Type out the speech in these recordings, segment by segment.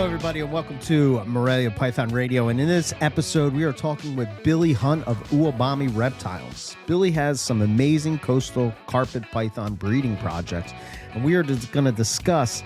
everybody, and welcome to Morelia Python Radio. And in this episode, we are talking with Billy Hunt of Uwabami Reptiles. Billy has some amazing coastal carpet python breeding projects, and we are going to discuss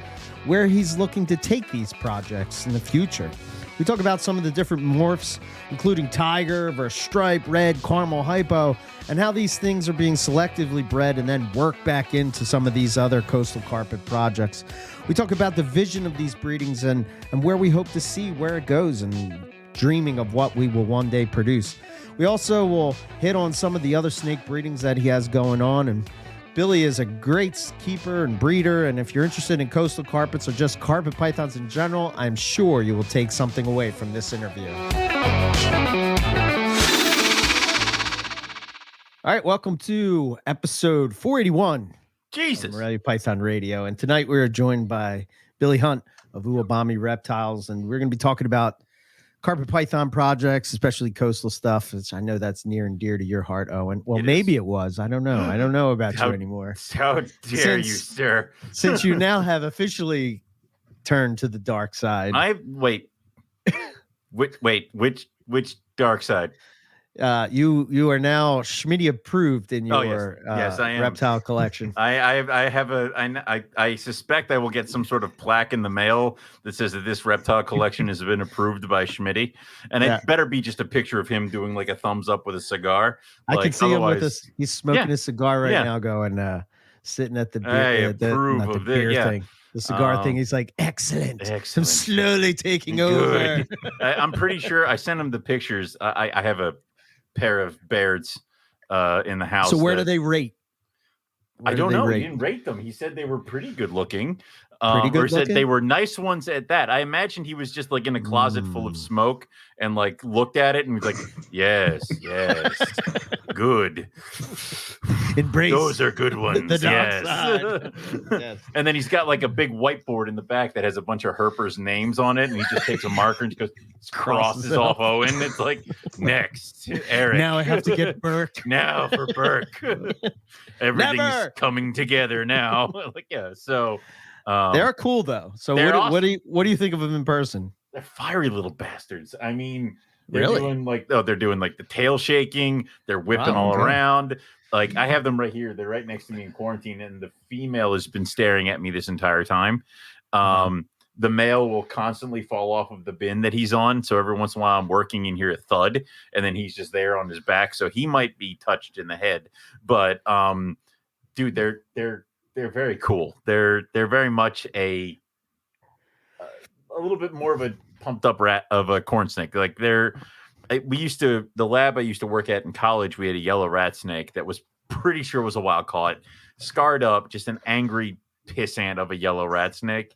where he's looking to take these projects in the future. We talk about some of the different morphs, including tiger versus stripe, red, caramel, hypo, and how these things are being selectively bred and then worked back into some of these other coastal carpet projects. We talk about the vision of these breedings and where we hope to see where it goes and dreaming of what we will one day produce. We also will hit on some of the other snake breedings that he has going on. And Billy is a great keeper and breeder, and if you're interested in coastal carpets or just carpet pythons in general, I'm sure you will take something away from this interview. All right, welcome to episode 481. Jesus. Morelia Python Radio, and tonight we are joined by Billy Hunt of Uwabami Reptiles, and we're going to be talking about carpet python projects, especially coastal stuff, which I know that's near and dear to your heart, Owen. Well, maybe it was. I don't know. I don't know about you anymore. How dare you, sir? Since you now have officially turned to the dark side. Wait, which dark side? You are now Schmitty approved in your yes, I am. reptile collection. I suspect I will get some sort of plaque in the mail that says that this reptile collection has been approved by Schmitty, and it better be just a picture of him doing like a thumbs up with a cigar. I can see him with this. He's smoking his cigar right now, going sitting at the beer, thing. The cigar thing. He's like, excellent. I'm slowly taking over. I'm pretty sure I sent him the pictures. I have a pair of Bairds in the house. So where do they rate? I don't know. He didn't rate them. He said they were pretty good looking. Or said they were nice ones at that. I imagined he was just like in a closet full of smoke and like looked at it and was like, yes, good. Embrace. Those are good ones. The dark side. Yes. And then he's got like a big whiteboard in the back that has a bunch of herpers' names on it, and he just takes a marker and just crosses off Owen. It's like, next, Eric. Now I have to get Burke. Now for Burke. Everything's coming together now. So they're cool though. So what do you think of them in person? They're fiery little bastards. I mean, they're doing like the tail shaking. They're whipping all around. Like I have them right here. They're right next to me in quarantine, and the female has been staring at me this entire time. The male will constantly fall off of the bin that he's on. So every once in a while I'm working and hear a thud, and then he's just there on his back. So he might be touched in the head. But dude, they're very cool. They're very much a little bit more of a pumped up rat of a corn snake. Like the lab I used to work at in college, we had a yellow rat snake that was pretty sure was a wild caught, scarred up, just an angry pissant of a yellow rat snake.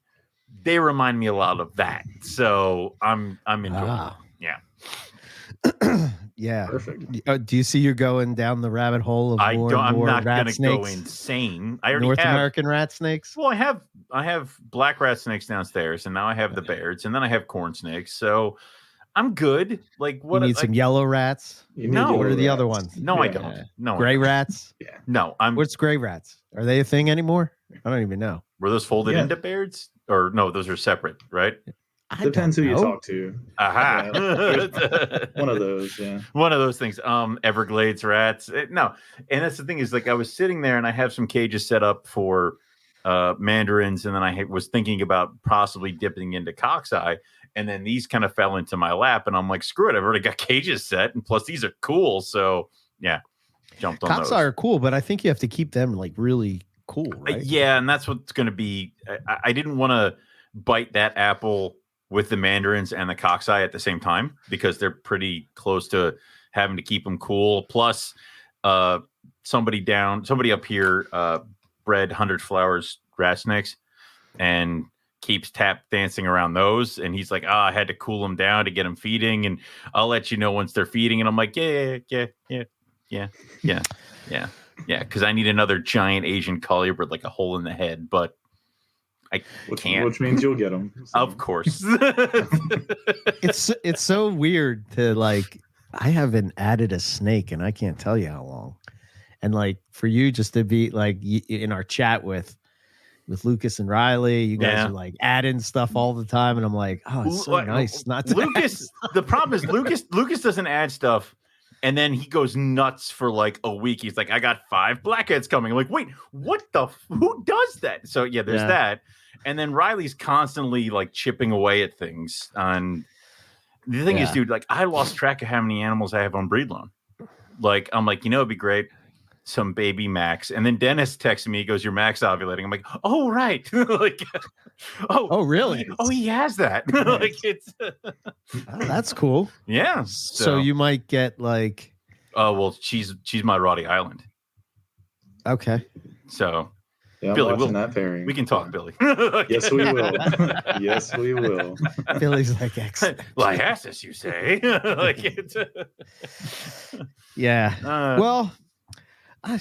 They remind me a lot of that. So I'm enjoying it. Yeah. Yeah. Perfect. Do you see you going down the rabbit hole of I'm not going to go insane. I already North have American rat snakes. Well, I have black rat snakes downstairs, and now I have the Bairds, and then I have corn snakes. So I'm good. Like what? You need some yellow rats. No, what are the other ones? No, I don't. No, gray rats. Yeah. No, What's gray rats? Are they a thing anymore? I don't even know. Were those folded into Bairds, or no? Those are separate, right? Depends who you talk to. Aha. One of those, yeah. One of those things. Everglades rats. No. And that's the thing is, like, I was sitting there and I have some cages set up for mandarins, and then I was thinking about possibly dipping into cockeye, and then these kind of fell into my lap, and I'm like, screw it, I've already got cages set, and plus these are cool, so yeah, jumped on those. Cockeye are cool, but I think you have to keep them like really cool, right? Yeah, and that's what's going to be. I didn't want to bite that apple with the mandarins and the cockeye at the same time because they're pretty close to having to keep them cool. Plus, somebody up here bred 100 flowers rat snakes and keeps tap dancing around those. And he's like, I had to cool them down to get them feeding, and I'll let you know once they're feeding. And I'm like, yeah. Because I need another giant Asian collie with like a hole in the head, but I can't. Which means you'll get them. So. Of course. It's so weird to like. I haven't added a snake, and I can't tell you how long. And like for you, just to be like in our chat with with Lucas and Riley. You guys are like adding stuff all the time, and I'm like, oh, it's so nice not to Lucas. The problem is Lucas doesn't add stuff, and then he goes nuts for like a week. He's like, I got 5 blackheads coming. I'm like, wait, what the? Who does that? So yeah, there's that, and then Riley's constantly like chipping away at things. And the thing is, dude, like I lost track of how many animals I have on breed loan. Like I'm like, it'd be great. Some baby Max, and then Dennis texted me. He goes, "Your Max ovulating." I'm like, "Oh right, like, oh really? Oh, he has that. Like it's that's cool. Yeah. So you might get like, oh well, she's my Roddy Island. Okay. So yeah, Billy, that pairing. We can talk, Billy. Yes, we will. Yes, we will. Billy's like, excellent. Lyassus, you say? Like it's yeah. Well. I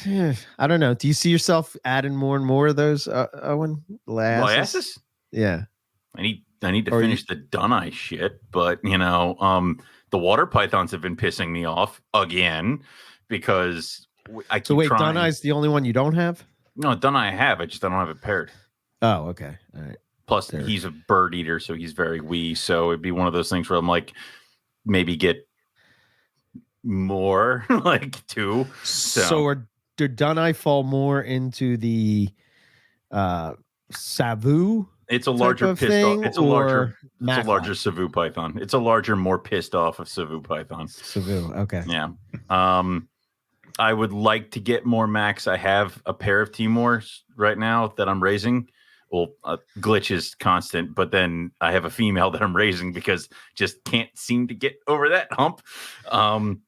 don't know. Do you see yourself adding more and more of those, Owen? Lyassus? Yeah. I need to finish the Dunai shit, but the water pythons have been pissing me off again because I keep trying. Dunai's the only one you don't have? No, Dunai I have. I don't have it paired. Oh, okay. All right. Plus, he's a bird eater, so he's very wee. So it'd be one of those things where I'm like, maybe get more, like 2. So do Dunai fall more into the Savu? It's a larger pissed off. It's a larger Savu python. It's a larger, more pissed off of Savu python. Savu, okay. Yeah. I would like to get more Max. I have a pair of Timors right now that I'm raising. Well, Glitch is constant, but then I have a female that I'm raising because just can't seem to get over that hump.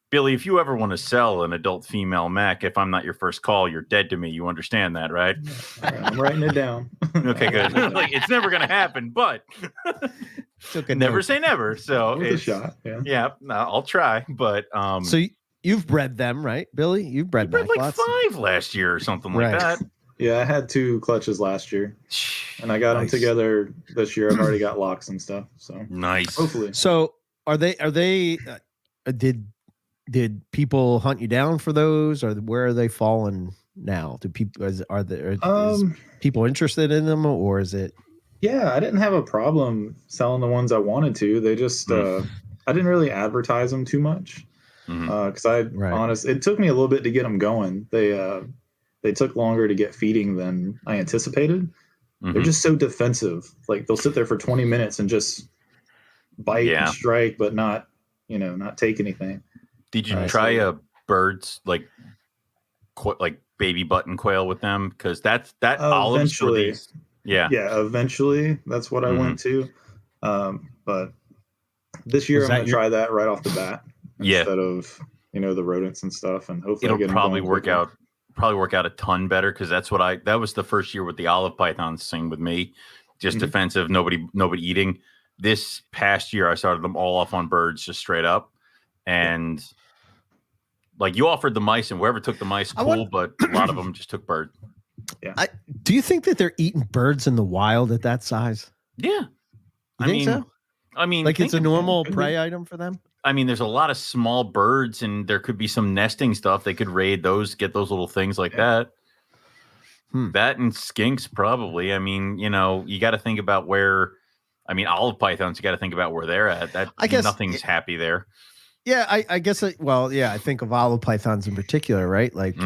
Billy, if you ever want to sell an adult female Mac, if I'm not your first call, you're dead to me. You understand that, right? I'm writing it down. Okay, good. Like, it's never going to happen, but never say never. So it's a shot. Yeah, no, I'll try. But so you've bred them, right, Billy? You've bred like lots. 5 last year or something like that. Yeah, I had 2 clutches last year, and I got them together this year. I've already got locks and stuff. So nice. Hopefully. So are they? Did people hunt you down for those, or where are they falling now? Do people is people interested in them, or is it? Yeah, I didn't have a problem selling the ones I wanted to. They just I didn't really advertise them too much because it took me a little bit to get them going. They took longer to get feeding than I anticipated. They're just so defensive. Like they'll sit there for 20 minutes and just bite and strike, but not take anything. Did you try birds like baby button quail with them? Because that olives for these. Yeah. Eventually that's what I went to. But this year I'm going to try that right off the bat instead of the rodents and stuff, and hopefully it'll probably work out a ton better because that was the first year with the olive pythons thing with me, just defensive, nobody eating. This past year I started them all off on birds just straight up, and like you offered the mice, and whoever took the mice, cool, but a lot of them just took bird. Yeah. Do you think that they're eating birds in the wild at that size? Yeah. You think so? I mean, like it's a normal prey item for them? I mean, there's a lot of small birds, and there could be some nesting stuff. They could raid those, get those little things like that. That and skinks, probably. I mean, you got to think about where. I mean, olive pythons, you got to think about where they're at. I guess nothing's happy there. Yeah, I guess. I think of olive pythons in particular, right? Like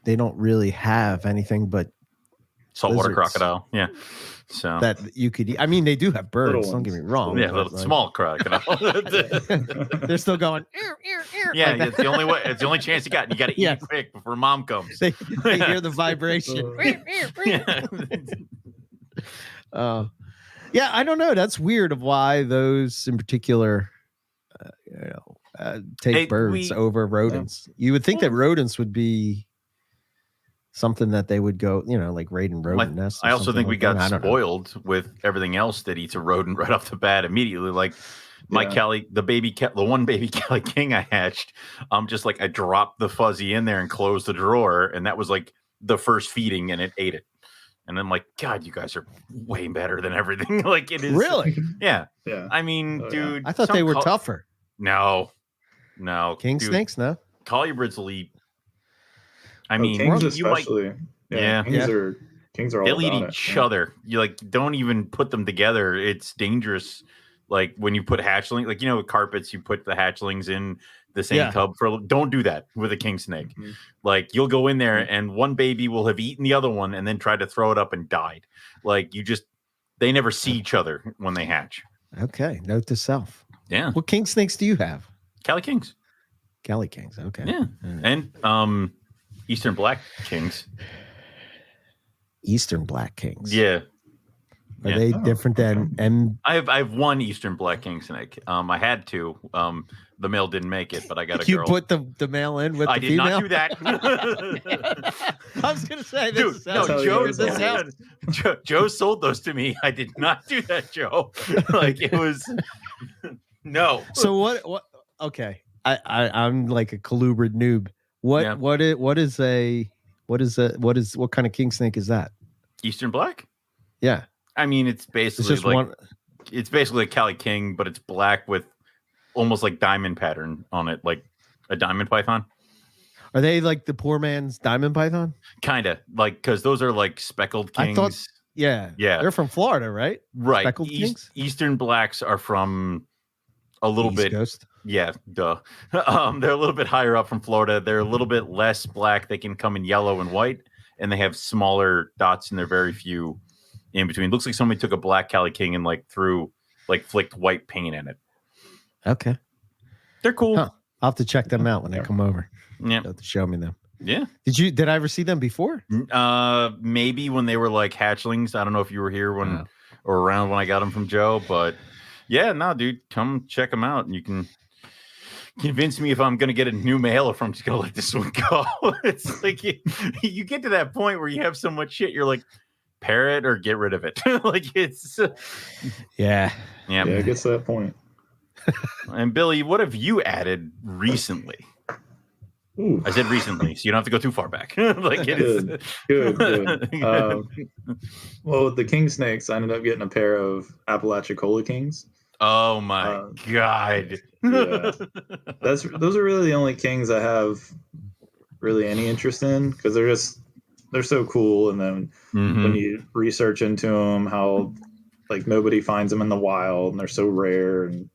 they don't really have anything but saltwater crocodile. Yeah. So that you could eat. I mean, they do have birds. Don't get me wrong. Yeah, small crocodile. They're still going. Yeah, like it's the only way. It's the only chance you got. You got to eat quick before mom comes. They hear the vibration. Yeah, I don't know. That's weird. Of why those in particular, take birds over rodents. You would think that rodents would be something that they would go, like raiding rodent nests. I also think we got spoiled with everything else that eats a rodent right off the bat immediately. Like my Kelly, the one baby Kelly King I hatched, just like I dropped the fuzzy in there and closed the drawer, and that was like the first feeding, and it ate it. And I'm like, God, you guys are way better than everything. Like it is really, yeah. I mean, dude, I thought they were tougher. No, king snakes, no. Colubrids will eat. I mean, kings especially. Kings Kings are all They'll eat about each other. You like don't even put them together. It's dangerous. Like when you put hatchling, like with carpets, you put the hatchlings in the same tub don't do that with a king snake. Mm-hmm. Like you'll go in there and one baby will have eaten the other one and then tried to throw it up and died. Like they never see each other when they hatch. Okay, note to self. Yeah. What king snakes do you have? Cali Kings. Cali Kings. Okay. Yeah. Right. And Eastern Black Kings. Eastern Black Kings. Yeah. Are they different than I have one Eastern Black King snake. I had two. The male didn't make it, but I got a girl. You put the male in with the female? I did not do that. I was going to say, Joe sold those to me. I did not do that, Joe. Like it was no. So what okay. I'm like a colubrid noob. What kind of king snake is that? Eastern Black? Yeah. I mean, it's basically it's basically a Cali King, but it's black with almost like diamond pattern on it, like a diamond python. Are they like the poor man's diamond python? Kind of like because those are like speckled kings. I thought, yeah, they're from Florida, right? Right. Speckled kings? Eastern Blacks are from a little East bit. Coast? Yeah, duh. They're a little bit higher up from Florida. They're a little bit less black. They can come in yellow and white, and they have smaller dots, and they're very few in between. Looks like somebody took a black Cali King and flicked white paint in it. Okay. They're cool. Huh. I'll have to check them out when I come over. Yeah. To show me them. Yeah. Did I ever see them before? Maybe when they were like hatchlings. I don't know if you were here or around when I got them from Joe, but yeah, no, dude, come check them out and you can convince me if I'm going to get a new male or if I'm just going to let this one go. It's like you get to that point where you have so much shit. You're like, pair it or get rid of it. Like it's yeah, it gets to that point. And Billy, what have you added recently? Ooh. I said recently, so you don't have to go too far back. Like it good, is good. Well, with the king snakes, I ended up getting a pair of Apalachicola kings. Oh my god! Yeah, those are really the only kings I have really any interest in because they're so cool. And then when you research into them, how like nobody finds them in the wild and they're so rare and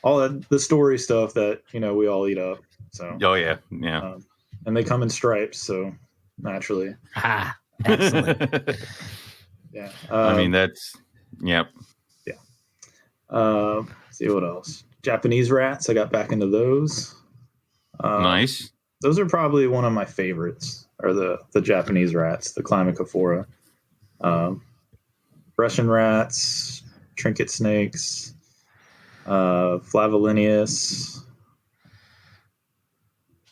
all that the story stuff that we all eat up. So and they come in stripes, so naturally. Excellent. Yeah. I mean that's yep. Yeah. See what else? Japanese rats. I got back into those. Nice. Those are probably one of my favorites. Are the Japanese rats, the Climacophora. Russian rats, trinket snakes, Flavolineus.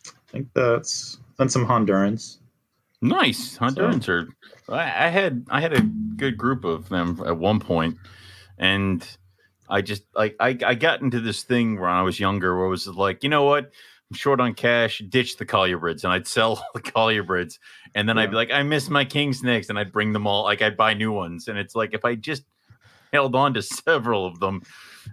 I think that's and some Hondurans. Nice. Hondurans are. I had a good group of them at one point, and I just I got into this thing when I was younger where it was like, you know what? I'm short on cash, ditch the colubrids, and I'd sell the colubrids, and then I'd be like, I miss my king snakes, and I'd bring them all, like I'd buy new ones, and it's like if I just held on to several of them,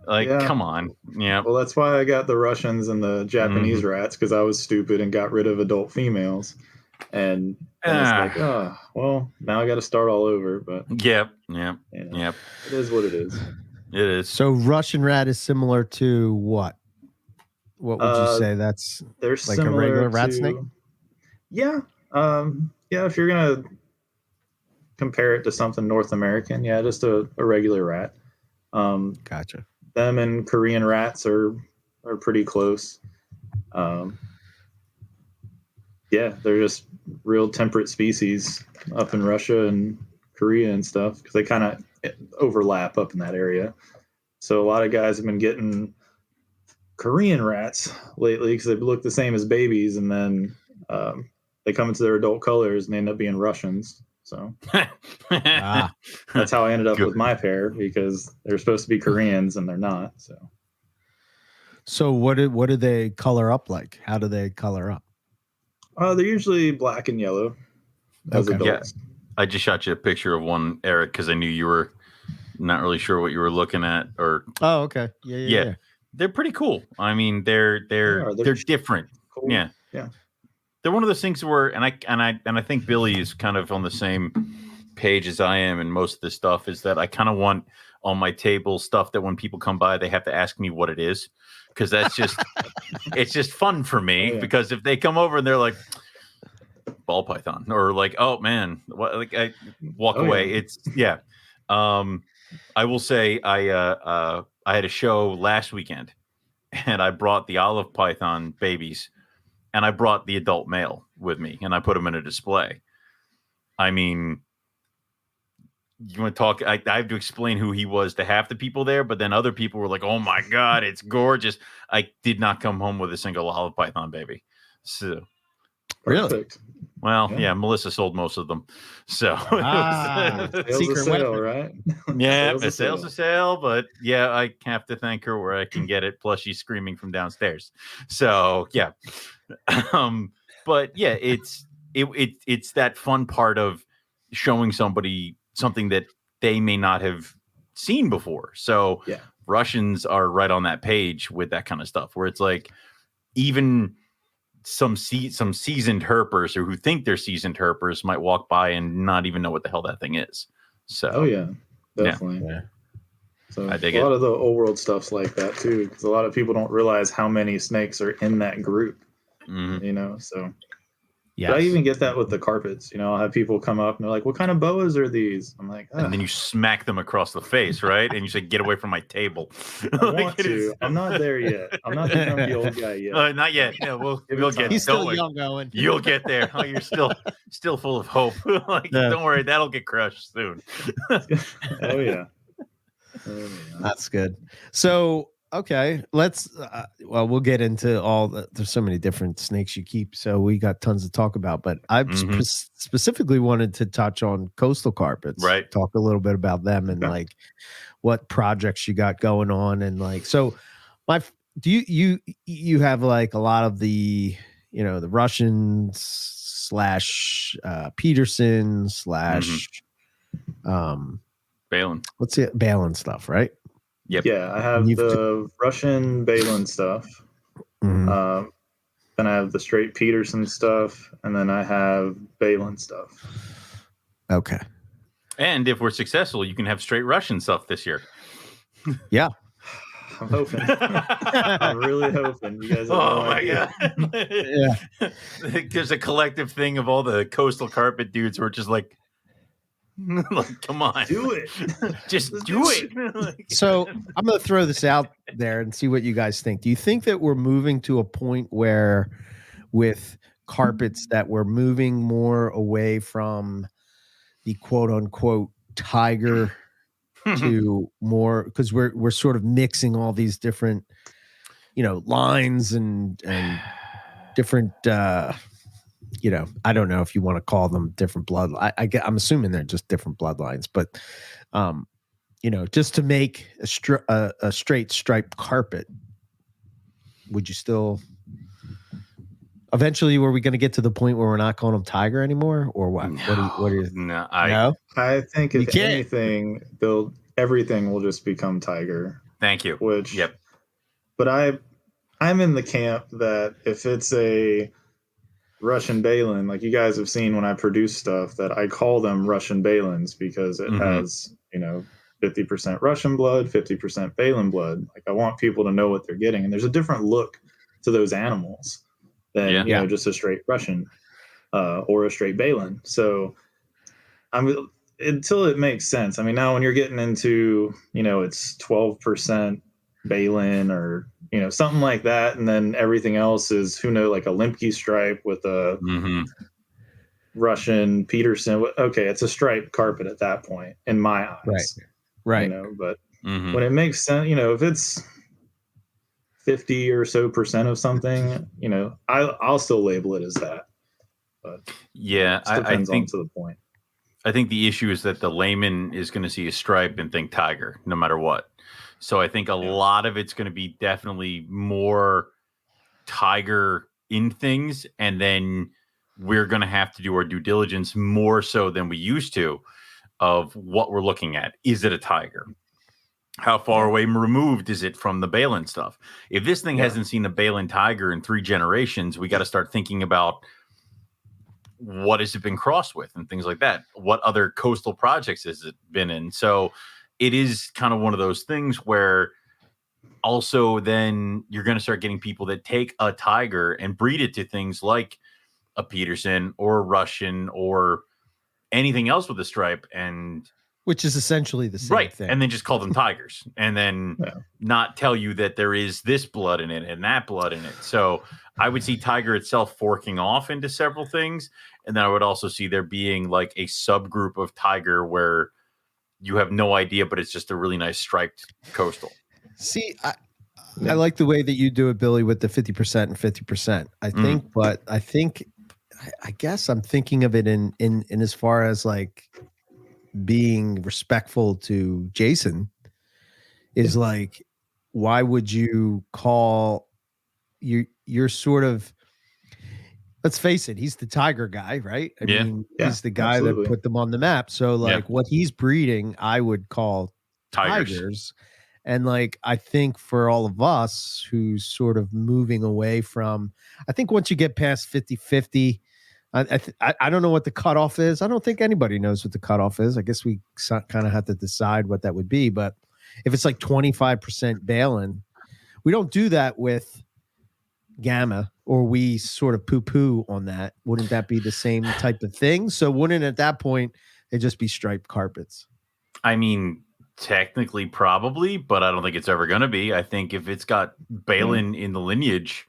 come on, yeah. Well, that's why I got the Russians and the Japanese rats because I was stupid and got rid of adult females, and it's like, well, now I got to start all over. But yep. It is what it is. It is. So Russian rat is similar to what? What would you say? That's they're like a regular rat snake? Yeah. If you're gonna compare it to something North American, just a regular rat. Gotcha. Them and Korean rats are pretty close. They're just real temperate species up in Russia and Korea and stuff because they kind of overlap up in that area. So a lot of guys have been getting Korean rats lately because they look the same as babies, and then they come into their adult colors and they end up being Russians. So that's how I ended up with my pair because they're supposed to be Koreans and they're not. So what do they color up like? How do they color up? They're usually black and yellow as adults. Yeah. I just shot you a picture of one, Eric, because I knew you were not really sure what you were looking at. Oh, okay. Yeah. They're pretty cool. I mean, they're different. Cool. Yeah. They're one of those things where, and I think Billy is kind of on the same page as I am, and most of the stuff is that I kind of want on my table stuff that when people come by, they have to ask me what it is, because that's just it's just fun for me. Because if they come over and they're like ball python, or like, oh man, what, like I walk away. It's I will say I had a show last weekend, and I brought the olive python babies, and I brought the adult male with me, and I put them in a display. I mean, you want to talk? I have to explain who he was to half the people there, but then other people were like, "Oh my god, it's gorgeous!" I did not come home with a single olive python baby. So, perfect. Well, yeah, Melissa sold most of them. So, sales a sale, right? Yeah, sales a sale, but yeah, I have to thank her where I can get it. Plus, she's screaming from downstairs. So, yeah, but yeah, it's that fun part of showing somebody something that they may not have seen before. So Russians are right on that page with that kind of stuff, where it's like even some seasoned herpers, or who think they're seasoned herpers, might walk by and not even know what the hell that thing is. So definitely. Yeah. So a lot of the old world stuff's like that too, because a lot of people don't realize how many snakes are in that group. You know, so but I even get that with the carpets. You know, I'll have people come up and they're like, "What kind of boas are these?" I'm like, and then you smack them across the face, right? And you say, "Get away from my table." I want to. I'm not there yet. I'm not the grumpy old guy yet. Not yet. Yeah, we'll get. He's still young, Owen. You'll get there. Oh, you're still full of hope. Don't worry, that'll get crushed soon. Oh yeah. That's good. So, okay, let's well, we'll get into all there's so many different snakes you keep, so we got tons to talk about, but I specifically wanted to touch on coastal carpets, right? Talk a little bit about them and like what projects you got going on. And like, so do you have like a lot of the, you know, the Russians / Peterson / Balin. What's it? Balin stuff, right? Yep. Yeah, I have the Russian Balin stuff. Then I have the straight Peterson stuff, and then I have Balin stuff. Okay. And if we're successful, you can have straight Russian stuff this year. Yeah. I'm hoping. I'm really hoping. You guys have no idea. God. Yeah. There's a collective thing of all the coastal carpet dudes who are just like, come on, do it. Just do it. So I'm going to throw this out there and see what you guys think. Do you think that we're moving to a point where with carpets that we're moving more away from the quote unquote tiger to more, because we're sort of mixing all these different, you know, lines and different you know, I don't know if you want to call them different blood. I'm assuming they're just different bloodlines, but you know, just to make a straight striped carpet, would you still? Eventually, were we going to get to the point where we're not calling them tiger anymore, or what? No, what do you? No, I think if anything, everything will just become tiger. Thank you. But I'm in the camp that if it's a Russian Balin, like you guys have seen when I produce stuff, that I call them Russian Balins because it has, you know, 50% Russian blood, 50% Balin blood. Like I want people to know what they're getting, and there's a different look to those animals than you know, just a straight Russian or a straight Balin. So until it makes sense. I mean, now when you're getting into, you know, it's 12% Balin or, you know, something like that, and then everything else is, who knows, like a Limke stripe with a Russian Peterson. Okay, it's a striped carpet at that point in my eyes, right? You know, but when it makes sense, you know, if it's 50 or so % of something, you know, I'll still label it as that. But it depends on to the point. I think the issue is that the layman is going to see a stripe and think tiger no matter what. So I think a lot of it's going to be definitely more tiger in things. And then we're going to have to do our due diligence more so than we used to of what we're looking at. Is it a tiger? How far away removed is it from the Balin stuff? If this thing hasn't seen a Balin tiger in 3 generations, we got to start thinking about what has it been crossed with and things like that. What other coastal projects has it been in? So it is kind of one of those things where also then you're going to start getting people that take a tiger and breed it to things like a Peterson or a Russian or anything else with a stripe, and which is essentially the same thing. And then just call them tigers and then not tell you that there is this blood in it and that blood in it. So I would see tiger itself forking off into several things. And then I would also see there being like a subgroup of tiger where you have no idea, but it's just a really nice striped coastal. See, I like the way that you do it, Billy, with the 50% and 50%. I guess I'm thinking of it in as far as like being respectful to Jason is like, why would you call you're sort of, let's face it, he's the tiger guy, right? I mean, he's the guy that put them on the map. So like what he's breeding, I would call tigers. And like, I think for all of us who's sort of moving away from, I think once you get past 50-50, I don't know what the cutoff is. I don't think anybody knows what the cutoff is. I guess we kind of have to decide what that would be. But if it's like 25% baling, we don't do that with Gamma, or we sort of poo-poo on that. Wouldn't that be the same type of thing? So wouldn't at that point it just be striped carpets? I mean, technically probably, but I don't think it's ever going to be. I think if it's got baling in the lineage,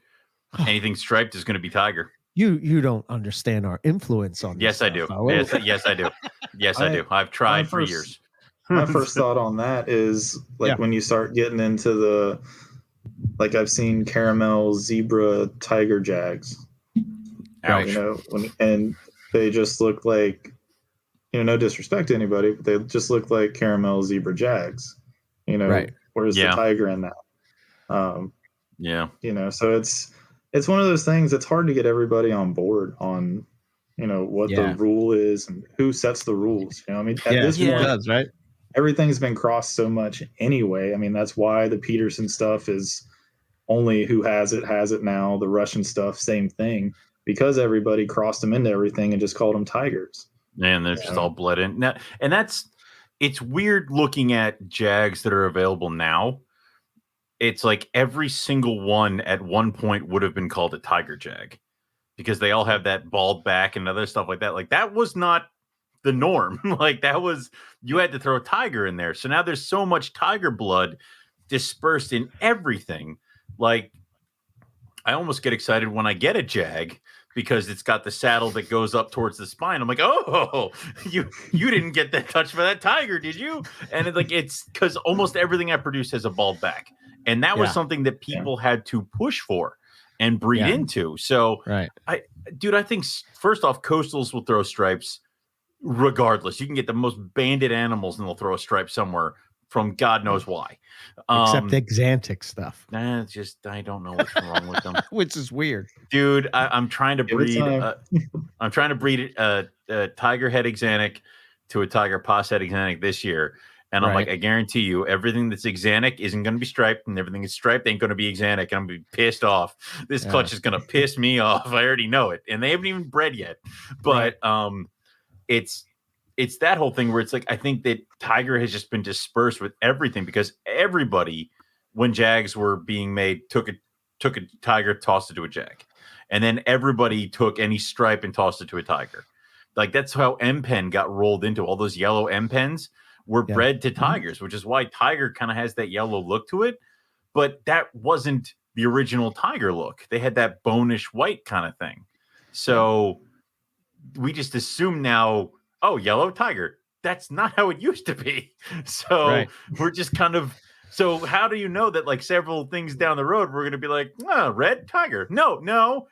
anything striped is going to be tiger. You don't understand our influence on this. Yes, I do. Yes, I do. Yes, I do. I've tried for years. My first thought on that is like when you start getting into the, like I've seen caramel zebra tiger jags. Ouch. You know, and they just look like, you know, no disrespect to anybody, but they just look like caramel zebra jags. You know, where's the tiger in that? You know, so it's one of those things that's hard to get everybody on board on, you know, what the rule is and who sets the rules. You know, I mean, at this point, everything's been crossed so much anyway. I mean, that's why the Peterson stuff is only who has it now. The Russian stuff, same thing, because everybody crossed them into everything and just called them tigers. And they're just all bled in. Now, and it's weird looking at jags that are available now. It's like every single one at one point would have been called a tiger jag because they all have that bald back and other stuff like that. Like that was not the norm. Like that was, you had to throw a tiger in there. So now there's so much tiger blood dispersed in everything. Like I almost get excited when I get a jag because it's got the saddle that goes up towards the spine. I'm like, oh, you didn't get that touch by that tiger, did you? And it's because almost everything I produce has a bald back. And that was something that people had to push for and breed into. So, I think first off, coastals will throw stripes regardless. You can get the most banded animals and they'll throw a stripe somewhere from God knows why. Except Xantic stuff. Nah, I don't know what's wrong with them. Which is weird. Dude, I'm trying to breed a tiger head Xanic to a tiger pos head Xanic this year. And I'm like, I guarantee you, everything that's Xanic isn't going to be striped, and everything that's striped ain't going to be Xanic. And I'm going to be pissed off. This clutch is going to piss me off. I already know it. And they haven't even bred yet. But it's that whole thing where it's like, I think that tiger has just been dispersed with everything because everybody, when jags were being made, took a tiger, tossed it to a jag. And then everybody took any stripe and tossed it to a tiger. Like that's how M-Pen got rolled into. All those yellow M-Pens were bred to tigers, which is why tiger kind of has that yellow look to it. But that wasn't the original tiger look. They had that bonish white kind of thing. So we just assume now, oh, yellow tiger. That's not how it used to be. So we're just kind of, so how do you know that like several things down the road, we're going to be like, oh, red tiger. No,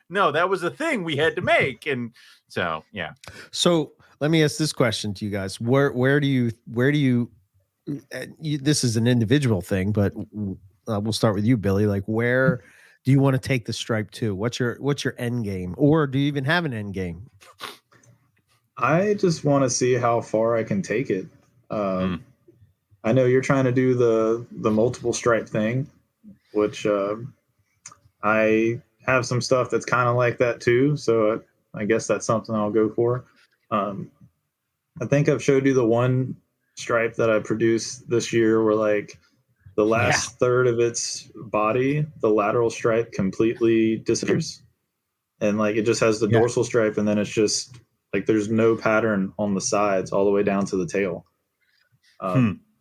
that was a thing we had to make. And so, So let me ask this question to you guys. Where do you, this is an individual thing, but we'll start with you, Billy. Like, where do you want to take the stripe to? What's your end game? Or do you even have an end game? I just want to see how far I can take it. I know you're trying to do the multiple stripe thing, which I have some stuff that's kind of like that too. So I guess that's something I'll go for. I think I've showed you the one stripe that I produced this year where like the last third of its body, the lateral stripe completely disappears. And like it just has the dorsal stripe, and then it's just like there's no pattern on the sides all the way down to the tail.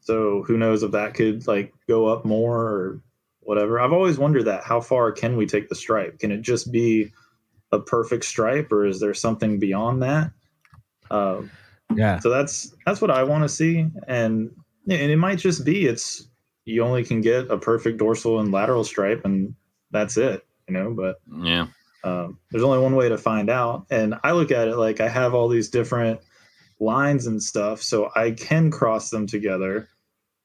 So who knows if that could like go up more or whatever. I've always wondered that. How far can we take the stripe? Can it just be a perfect stripe, or is there something beyond that? So that's what I want to see, and it might just be it's you only can get a perfect dorsal and lateral stripe, and that's it, you know. But there's only one way to find out, and I look at it like I have all these different lines and stuff, so I can cross them together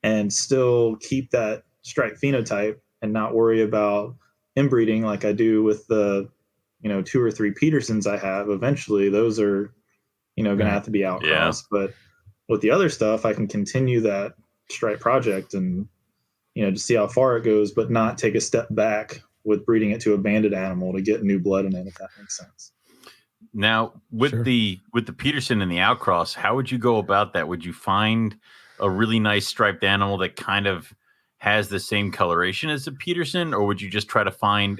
and still keep that stripe phenotype and not worry about inbreeding like I do with the 2 or 3 Petersons I have. Eventually, those are going to have to be outcrossed. But with the other stuff, I can continue that stripe project and, to see how far it goes, but not take a step back with breeding it to a banded animal to get new blood in it, if that makes sense. Now, with the Peterson and the outcross, how would you go about that? Would you find a really nice striped animal that kind of has the same coloration as the Peterson, or would you just try to find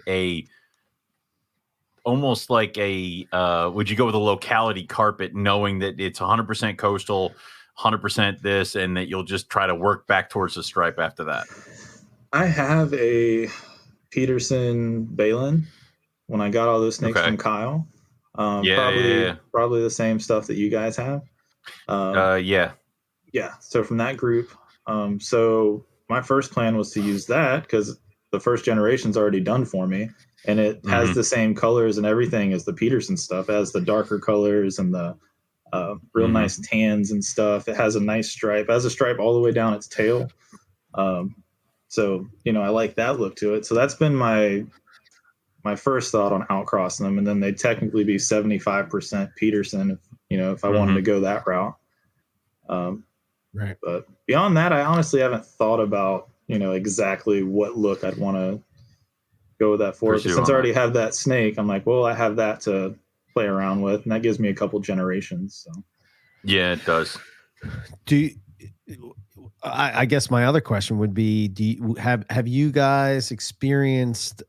almost like would you go with a locality carpet, knowing that it's 100% coastal, 100% this, and that you'll just try to work back towards the stripe after that? I have a Peterson Balin when I got all those snakes from Kyle. Probably the same stuff that you guys have. So from that group, so my first plan was to use that because the first generation's already done for me, and it has the same colors and everything as the Peterson stuff. It has the darker colors and the real nice tans and stuff. It has a nice stripe. It has a stripe all the way down its tail. So I like that look to it. So that's been my first thought on outcrossing them, and then they'd technically be 75% Peterson if I wanted to go that route. Right. But beyond that, I honestly haven't thought about exactly what look I'd want to go with that for. Since I already have that snake, I'm like, well, I have that to play around with, and that gives me a couple generations. So yeah, it does. I guess my other question would be: have you guys experienced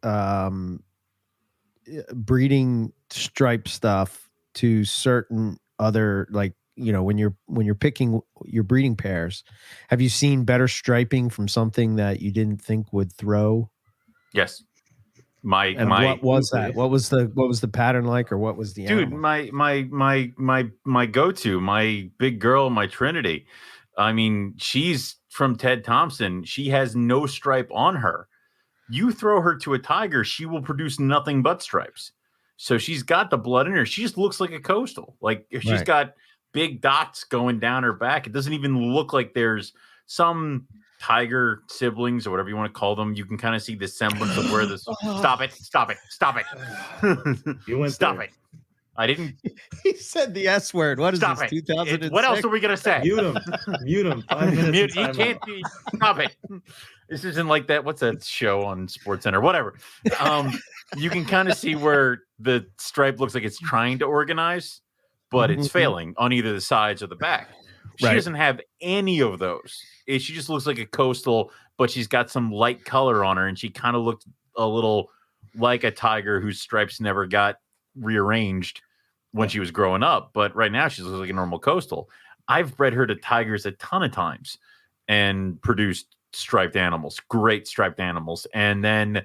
breeding stripe stuff to certain other, like, when you're picking your breeding pairs, have you seen better striping from something that you didn't think would throw? Yes. What was that? What was the pattern like, or what was the animal? my go-to, my big girl, my Trinity. I mean, she's from Ted Thompson. She has no stripe on her. You throw her to a tiger, she will produce nothing but stripes. So she's got the blood in her. She just looks like a coastal. Like if she's got big dots going down her back, it doesn't even look like there's some tiger siblings or whatever you want to call them. You can kind of see the semblance of where this. Stop it! You went Stop there. it! I didn't. He said the S word. What is this? 2006? What else are we gonna say? Mute him. 5 minutes. You can't be. Stop it. This isn't like that. What's that show on SportsCenter? Whatever. You can kind of see where the stripe looks like it's trying to organize, but it's failing on either the sides or the back. She doesn't have any of those. She just looks like a coastal, but she's got some light color on her, and she kind of looked a little like a tiger whose stripes never got rearranged when she was growing up. But right now, she looks like a normal coastal. I've bred her to tigers a ton of times and produced striped animals, great striped animals, and then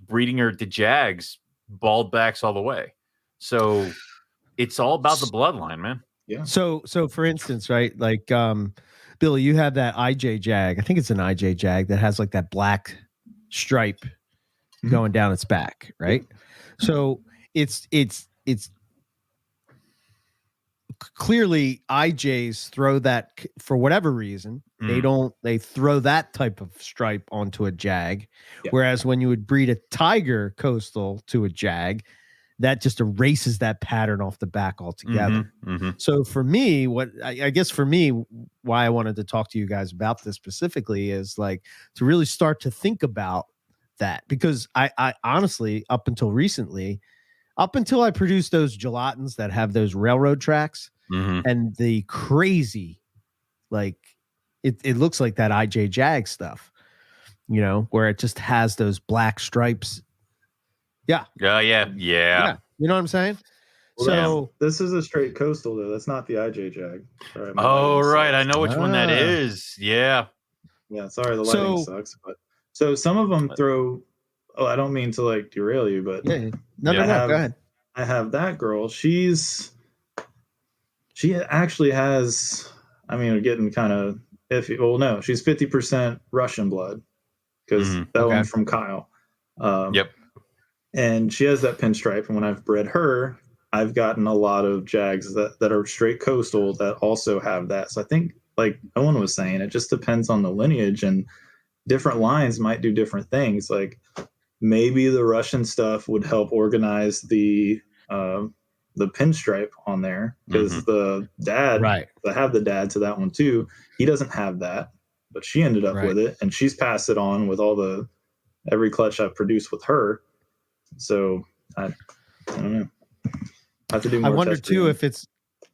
breeding her to jags, bald backs all the way. So it's all about the bloodline, man. Yeah. So for instance, right, like Billy, you have that IJ jag. I think it's an IJ jag that has like that black stripe going down its back, right? So it's clearly IJs throw that for whatever reason. They throw that type of stripe onto a jag, whereas when you would breed a tiger coastal to a jag, that just erases that pattern off the back altogether. So for me, why I wanted to talk to you guys about this specifically is like to really start to think about that, because I honestly, up until recently, Up until I produced those gelatins that have those railroad tracks and the crazy, like it looks like that IJ Jag stuff, where it just has those black stripes. Yeah. Yeah. You know what I'm saying? Well, so this is a straight coastal though. That's not the IJ Jag. Right, right. I know which one that is. Yeah. Yeah. Sorry, the lighting sucks. But so some of them throw. Oh, I don't mean to like derail you, but no, go ahead. I have that girl. She actually has. I mean, we're getting kind of iffy. Well, no, she's 50% Russian blood because that one's from Kyle. Yep. And she has that pinstripe. And when I've bred her, I've gotten a lot of Jags that are straight coastal that also have that. So I think, like Owen was saying, it just depends on the lineage, and different lines might do different things. Like maybe the Russian stuff would help organize the pinstripe on there because the dad, I have the dad to that one too. He doesn't have that, but she ended up with it, and she's passed it on with every clutch I've produced with her. So I don't know. I have to do more. I wonder too if it's.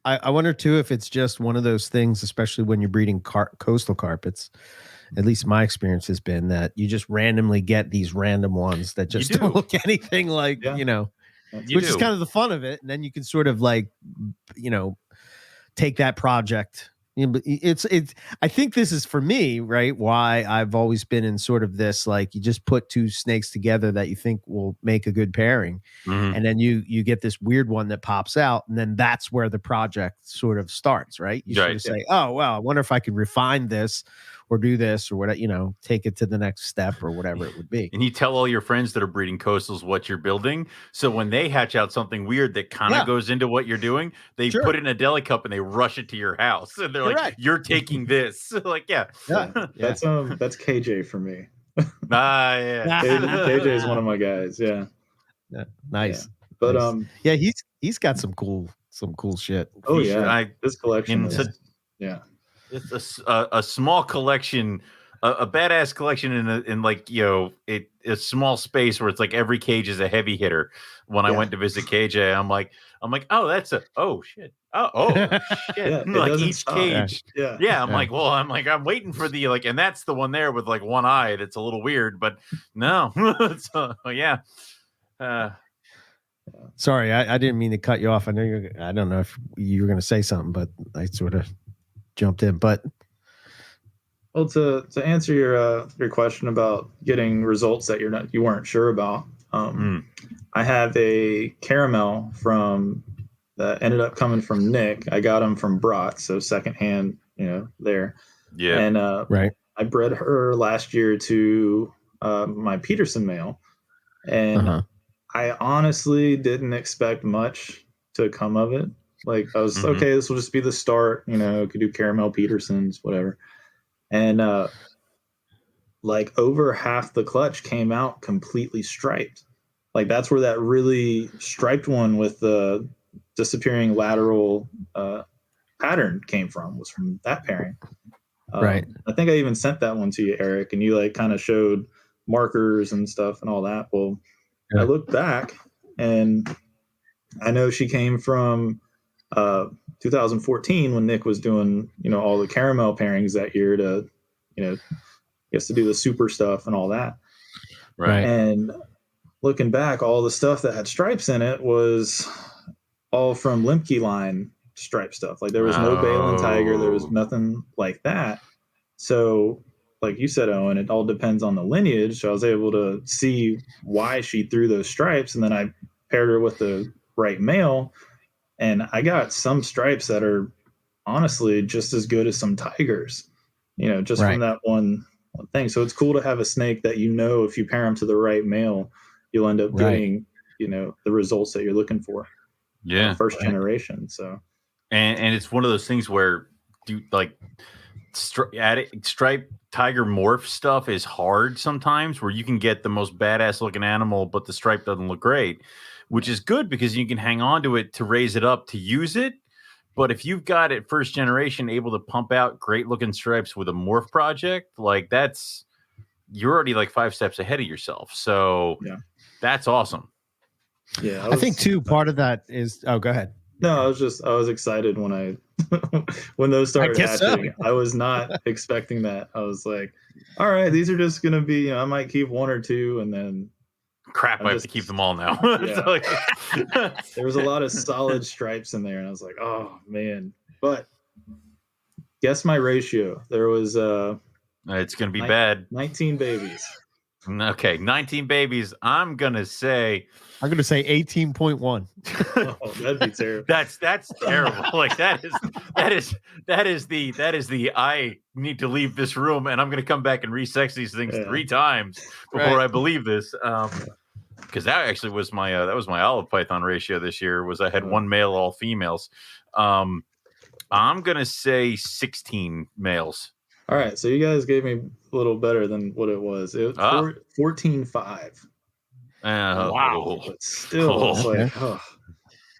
I wonder too if it's just one of those things, especially when you're breeding coastal carpets. At least my experience has been that you just randomly get these random ones that just don't look anything like, which is kind of the fun of it. And then you can sort of like, take that project. It's I think this is for me, right? Why I've always been in sort of this, like you just put two snakes together that you think will make a good pairing. And then you get this weird one that pops out, and then that's where the project sort of starts, right? You sort of say, oh, well, I wonder if I could refine this or do this or whatever, take it to the next step or whatever it would be. And you tell all your friends that are breeding coastals what you're building. So when they hatch out something weird that kind of goes into what you're doing, they put it in a deli cup and they rush it to your house. And they're like, you're taking this. Like, that's KJ for me. Yeah. KJ is one of my guys. Yeah. Nice. Yeah. But he's got some cool shit. Oh yeah. This collection it's a small collection, a badass collection in like, a small space where it's like every cage is a heavy hitter. When I went to visit KJ, I'm like, oh, that's shit. Oh shit. Like each cage. I'm waiting for the and that's the one there with like one eye that's a little weird, but no. Sorry, I didn't mean to cut you off. I don't know if you were going to say something, but I sort of jumped in. But to answer your question about getting results that you weren't sure about, I have a caramel that ended up coming from Nick. I got him from Brat, so secondhand, there. Yeah. And I bred her last year to my Peterson male, and I honestly didn't expect much to come of it. Like I was okay, this will just be the start. Could do caramel Petersons, whatever. And like over half the clutch came out completely striped. Like that's where that really striped one with the disappearing lateral pattern came from. Was from that pairing. I think I even sent that one to you, Eric, and you like kind of showed markers and stuff and all that. Well, I looked back and I know she came from 2014 when Nick was doing, all the caramel pairings that year to, to do the super stuff and all that. Right. And looking back, all the stuff that had stripes in it was all from Lemke line stripe stuff. Like there was no Balin Tiger. There was nothing like that. So like you said, Owen, it all depends on the lineage. So I was able to see why she threw those stripes. And then I paired her with the right male. And I got some stripes that are honestly just as good as some tigers, from that one thing. So it's cool to have a snake that, if you pair them to the right male, you'll end up getting, the results that you're looking for. Yeah. First generation. So, and it's one of those things where stripe tiger morph stuff is hard sometimes, where you can get the most badass looking animal, but the stripe doesn't look great, which is good because you can hang on to it to raise it up to use it. But if you've got it first generation able to pump out great looking stripes with a morph project, like you're already like 5 steps ahead of yourself. So that's awesome. Yeah, I think too. Part of that is. Oh, go ahead. No, I was excited when when those started hatching. So. I was not expecting that. I was like, all right, these are just gonna be. I might keep one or two, and then crap, I have to keep them all now. Yeah. There was a lot of solid stripes in there, and I was like, oh man. But guess my ratio. There was it's gonna be bad. 19 babies. Okay, 19 babies. I'm gonna say 18.1. Oh, that'd be terrible. That's terrible. Like that is the I need to leave this room, and I'm gonna come back and resex these things 3 times before I believe this. Because that actually was my olive python ratio this year. Was I had 1 male, all females. I'm gonna say 16 males. All right, so you guys gave me a little better than what it was. It was 14.5. Wow! But still, it's like,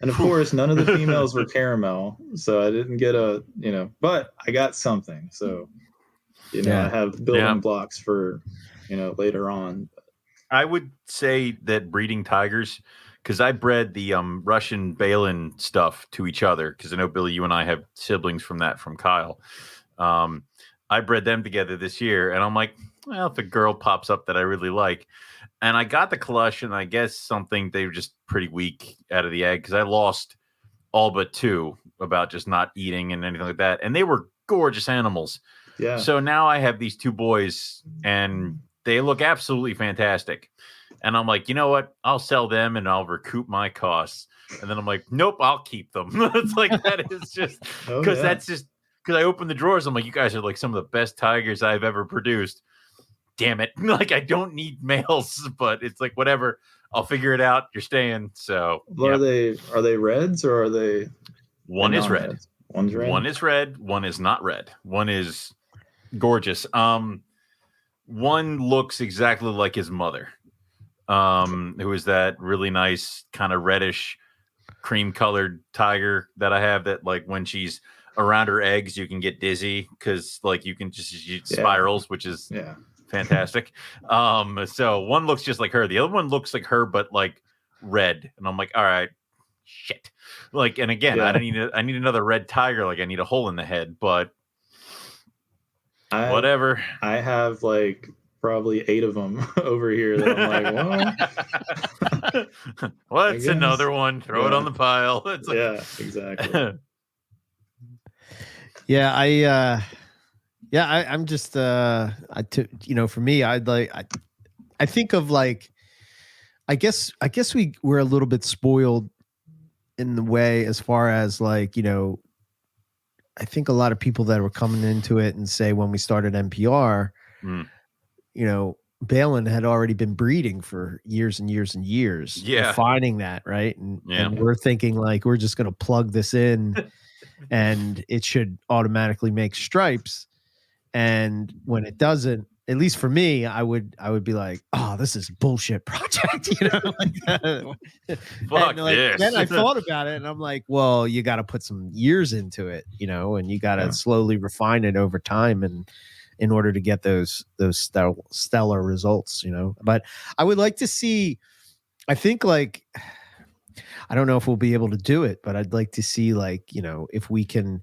and of course, none of the females were caramel, so I didn't get but I got something. So, I have building blocks for, later on. I would say that breeding tigers, because I bred the Russian Balin stuff to each other, because I know, Billy, you and I have siblings from Kyle. I bred them together this year, and I'm like, well, if a girl pops up that I really like, and I got the Clush, and I guess they were just pretty weak out of the egg, because I lost all but 2 about just not eating and anything like that, and they were gorgeous animals. Yeah. So now I have these 2 boys, and they look absolutely fantastic. And I'm like, you know what? I'll sell them and I'll recoup my costs. And then I'm like, nope, I'll keep them. It's like, that is just because I opened the drawers. I'm like, you guys are like some of the best tigers I've ever produced. Damn it. Like, I don't need males, but it's like, whatever. I'll figure it out. You're staying. So are they reds or are they? One is red. One's red. One is red. One is not red. One is gorgeous. One looks exactly like his mother, who is that really nice kind of reddish cream colored tiger that I have, that like when she's around her eggs, you can get dizzy because like you can just spirals, which is fantastic. So one looks just like her. The other one looks like her, but like red. And I'm like, all right, shit. Like, and again, I need another red tiger. Like I need a hole in the head, but whatever. I have like probably 8 of them over here that I'm like, well, what's another one? Throw it on the pile. It's like, exactly. I'm just for me, I think of like, I guess we're a little bit spoiled in the way as far as like, I think a lot of people that were coming into it and say when we started NPR, Balin had already been breeding for years and years and years, refining that, right? And we're thinking like, we're just going to plug this in and it should automatically make stripes. And when it doesn't, at least for me, I would be like, oh, this is a bullshit project, Fuck this. Then I thought about it and I'm like, well, you got to put some years into it, and you got to slowly refine it over time, and in order to get those stellar results, But I would like to see, I think like, I don't know if we'll be able to do it, but I'd like to see like, if we can,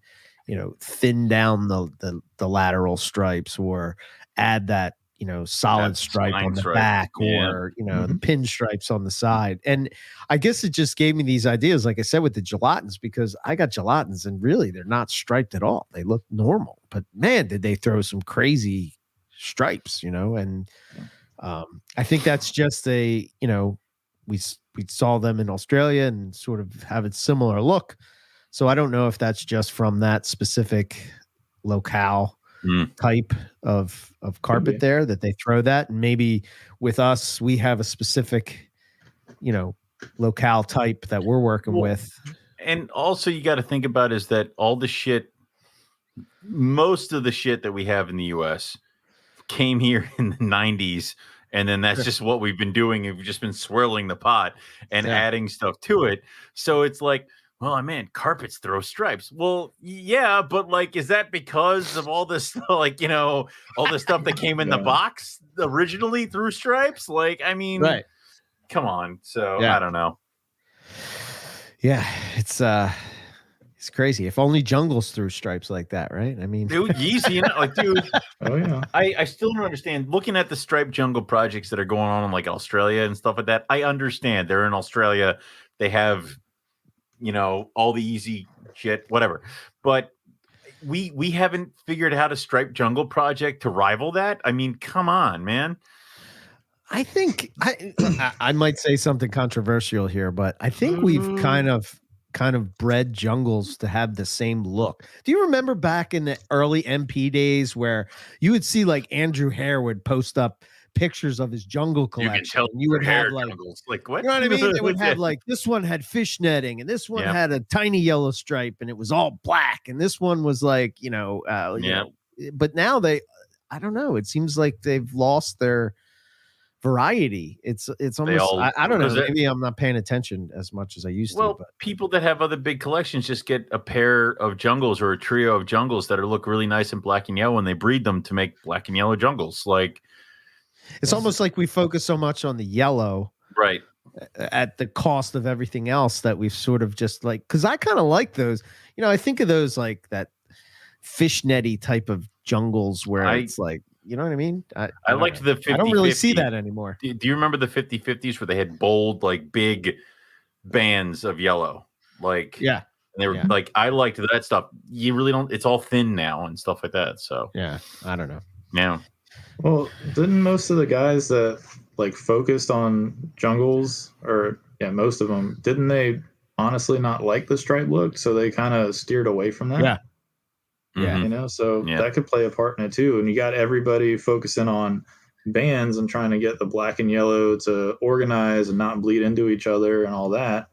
thin down the lateral stripes or add that, solid stripe on the back or, the pin stripes on the side. And I guess it just gave me these ideas, like I said, with the gelatins, because I got gelatins and really they're not striped at all. They look normal, but man, did they throw some crazy stripes, and I think that's just we saw them in Australia and sort of have a similar look. So I don't know if that's just from that specific locale type of carpet there that they throw that. And maybe with us, we have a specific, locale type that we're working with. And also you got to think about is that most of the shit that we have in the US came here in the 90s. And then that's just what we've been doing. We've just been swirling the pot and adding stuff to it. So it's like, well, man, carpets throw stripes. Well, yeah, but like, is that because of all this, like, all the stuff that came in the box originally through stripes? Like, I mean, come on. So I don't know. Yeah, it's crazy. If only jungles threw stripes like that, right? I mean, dude, Yeezy, dude. Oh yeah. I still don't understand. Looking at the striped jungle projects that are going on in like Australia and stuff like that, I understand they're in Australia. They have, all the easy shit, whatever. But we haven't figured out a striped jungle project to rival that. I mean, come on, man. I think I might say something controversial here, but I think we've kind of bred jungles to have the same look. Do you remember back in the early MP days where you would see like Andrew Hare would post up pictures of his jungle collection, and you would have like jungles. Like what? You know what I mean? They would have like this one had fish netting, and this one had a tiny yellow stripe, and it was all black, and this one was like you know. But now I don't know. It seems like they've lost their variety. It's almost I don't know. Maybe I'm not paying attention as much as I used to. But people that have other big collections just get a pair of jungles or a trio of jungles that look really nice in black and yellow, and they breed them to make black and yellow jungles. Like it's almost like we focus so much on the yellow, right, at the cost of everything else that we've sort of just like. Because I kind of like those. I think of those like that fishnetty type of jungles where it's like. You know what I mean? I liked the 50-50. I don't really see that anymore. Do you remember the 50-50s where they had bold, like big bands of yellow? Like, yeah. And they were like, I liked that stuff. You really don't, it's all thin now and stuff like that. So, yeah, I don't know. Yeah. Well, didn't most of the guys that like focused on jungles, or most of them, didn't they honestly not like the stripe look? So they kind of steered away from that. Yeah. Yeah. So that could play a part in it too. And you got everybody focusing on bands and trying to get the black and yellow to organize and not bleed into each other and all that.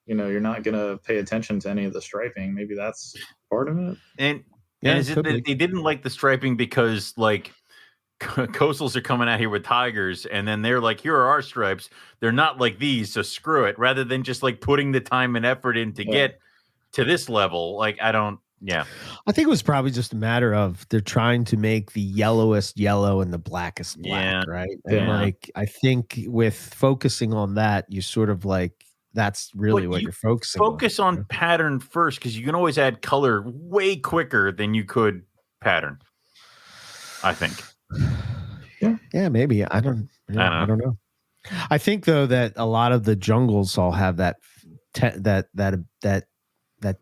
You're not going to pay attention to any of the striping. Maybe that's part of it. And is it that they didn't like the striping because like coastals are coming out here with tigers and then they're like, here are our stripes. They're not like these, so screw it. Rather than just like putting the time and effort in to get to this level. Like, I think it was probably just a matter of they're trying to make the yellowest yellow and the blackest black, right? And like I think with focusing on that, you sort of like that's really what you're focusing on. Focus on pattern first, because you can always add color way quicker than you could pattern, I think. Yeah, maybe. I don't know. I think though that a lot of the jungles all have that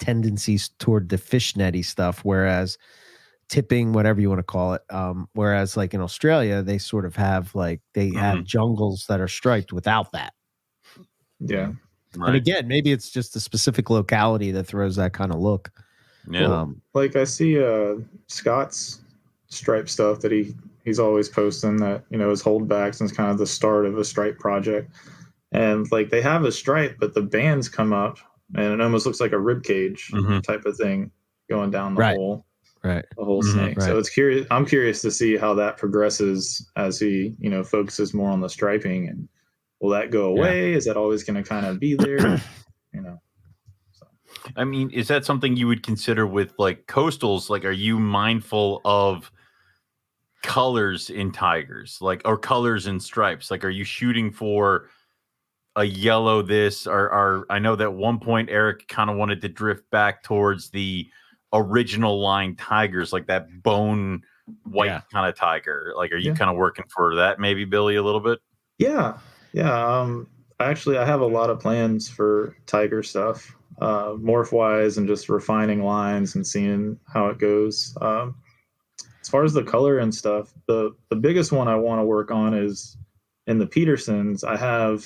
tendencies toward the fishnetty stuff, whereas tipping, whatever you want to call it, whereas like in Australia, they sort of have like they have jungles that are striped without that. Yeah. Right. And again, maybe it's just a specific locality that throws that kind of look. Yeah. Like I see Scott's stripe stuff that he's always posting that, is holdback since kind of the start of a stripe project. And like they have a stripe, but the bands come up and it almost looks like a rib cage type of thing going down the whole snake. Right. So it's curious. I'm curious to see how that progresses as he, focuses more on the striping, and will that go away? Is that always going to kind of be there? So. I mean, is that something you would consider with like coastals? Like, are you mindful of colors in tigers, like, or colors in stripes? Like, are you shooting for a yellow or I know that at one point Eric kind of wanted to drift back towards the original line tigers, like that bone white kind of tiger. Like, are you kind of working for that maybe, Billy, a little bit? Yeah. Actually, I have a lot of plans for tiger stuff, morph wise, and just refining lines and seeing how it goes. As far as the color and stuff, the biggest one I want to work on is in the Petersons. I have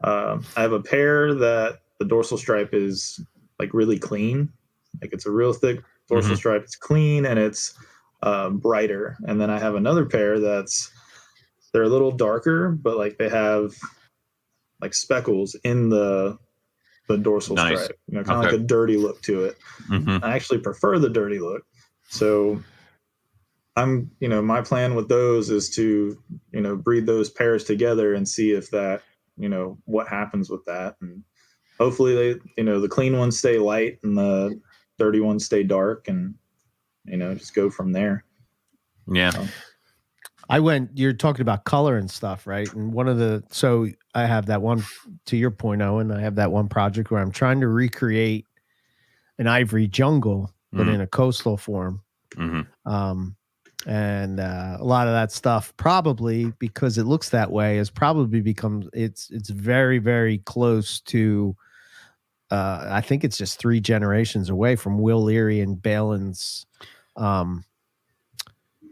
a pair that the dorsal stripe is like really clean. Like it's a real thick dorsal stripe. It's clean and it's brighter. And then I have another pair they're a little darker, but like they have like speckles in the dorsal stripe. Kind of like a dirty look to it. I actually prefer the dirty look. So I'm, my plan with those is to, breed those pairs together and see if that, what happens with that. And hopefully they, the clean ones stay light and the dirty ones stay dark, and, just go from there. Yeah. You're talking about color and stuff, right? And so I have that one, to your point, Owen, I have that one project where I'm trying to recreate an ivory jungle, but in a coastal form. And a lot of that stuff, probably because it looks that way, has probably become, it's very, very close to, I think it's just 3 generations away from Will Leary and Balin's,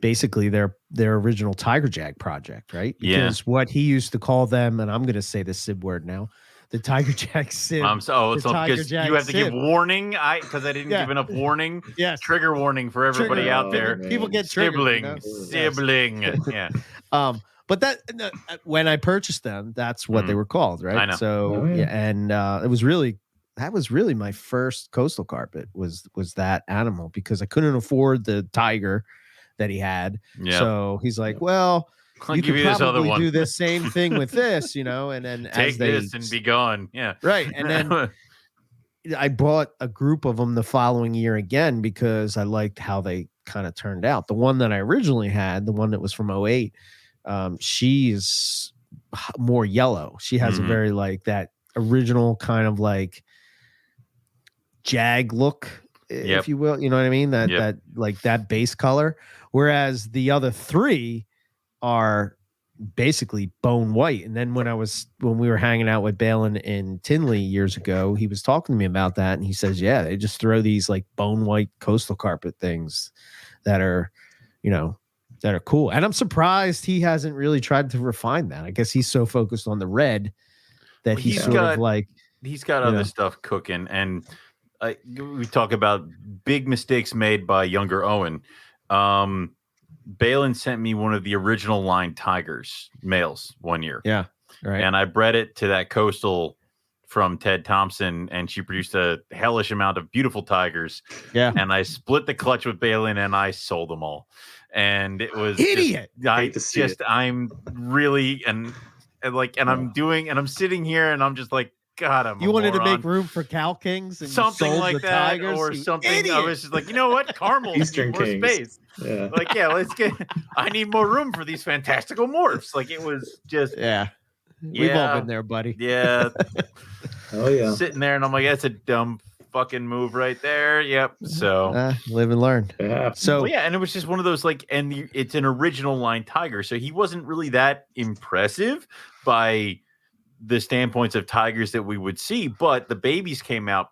basically their original Tiger Jag project, right? Because what he used to call them, and I'm going to say the SIB word now, the Tiger Jag SIB. So because you have to give warning, because I didn't give enough warning. Yes, trigger warning for everybody out there. People get triggered. Sibling. Yeah. But that when I purchased them, that's what they were called, right? I know. So and that was really my first coastal carpet was that animal, because I couldn't afford the tiger that he had. Yeah. So he's like, well, I'll you give could you this other probably one. do the same thing with this, and then take this and be gone. Yeah. Right. And then I bought a group of them the following year again, because I liked how they kind of turned out. The one that I originally had, the one that was from 2008, she's more yellow. She has a very like that original kind of like jag look, if you will. You know what I mean? That like that base color. Whereas the other 3 are basically bone white. And then when we were hanging out with Balin in Tinley years ago, he was talking to me about that, and he says, yeah, they just throw these like bone white coastal carpet things that are, that are cool. And I'm surprised he hasn't really tried to refine that. I guess he's so focused on the red that he's got other stuff cooking. And we talk about big mistakes made by younger Owen. Balin sent me one of the original line tigers males one year. Yeah. Right. And I bred it to that coastal from Ted Thompson, and she produced a hellish amount of beautiful tigers. Yeah. And I split the clutch with Balin and I sold them all. And it was idiot. I'm really and I'm sitting here and I'm just like, God, you wanted to make room for Cow Kings and something like that, tigers, or something. Idiot. I was just like, you know what, Carmel, Eastern more Kings. Space. Yeah. Like, let's get. I need more room for these fantastical morphs. Like, it was just. We've all been there, buddy. Yeah. Oh yeah. Sitting there, and I'm like, that's a dumb fucking move right there. Yep. So live and learn. Yeah. So and it was just one of those it's an original line tiger, so he wasn't really that impressive by the standpoints of tigers that we would see, but the babies came out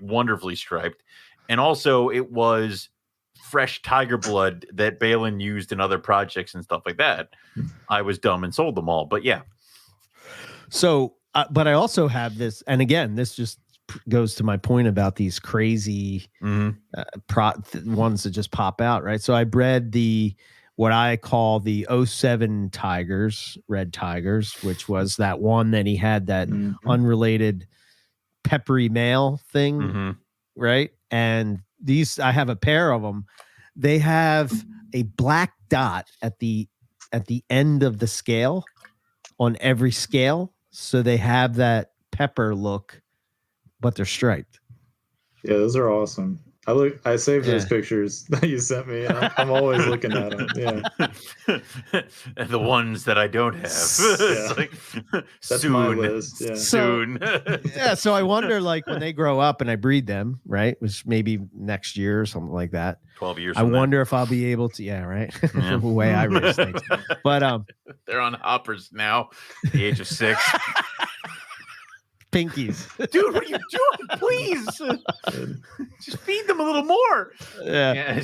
wonderfully striped, and also it was fresh tiger blood that Balin used in other projects and stuff like that. I was dumb and sold them all, but yeah. So, but I also have this, and again, this just goes to my point about these crazy ones that just pop out, right? So I bred what I call the 07 tigers, red tigers, which was that one that he had that unrelated peppery male thing, right? And I have a pair of them. They have a black dot at the end of the scale on every scale. So they have that pepper look, but they're striped. Yeah, those are awesome. I saved those pictures that you sent me. I'm always looking at them. Yeah. And the ones that I don't have. It's like, that's soon. My list. Yeah. Soon. So I wonder, when they grow up and I breed them, right? Which maybe next year or something like that. 12 years. I wonder if I'll be able to. Yeah, right. The way I raise things, but they're on hoppers now. At the age of 6. Pinkies. Dude, what are you doing? Please. Just feed them a little more. Yeah.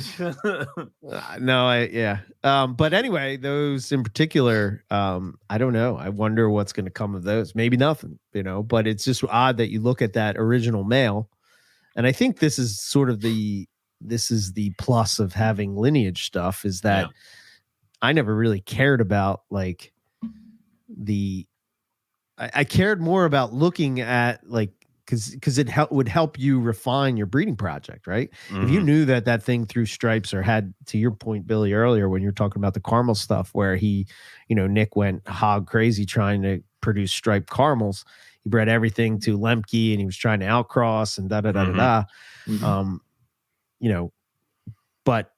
But anyway, those in particular, I don't know. I wonder what's going to come of those. Maybe nothing, but it's just odd that you look at that original male. And I think this is sort of the plus of having lineage stuff, is that I never really cared about I cared more about looking at because it would help you refine your breeding project, right? Mm-hmm. If you knew that thing threw stripes or had, to your point, Billy, earlier when you're talking about the caramel stuff, where Nick went hog crazy trying to produce striped caramels. He bred everything to Lemke and he was trying to outcross and da. But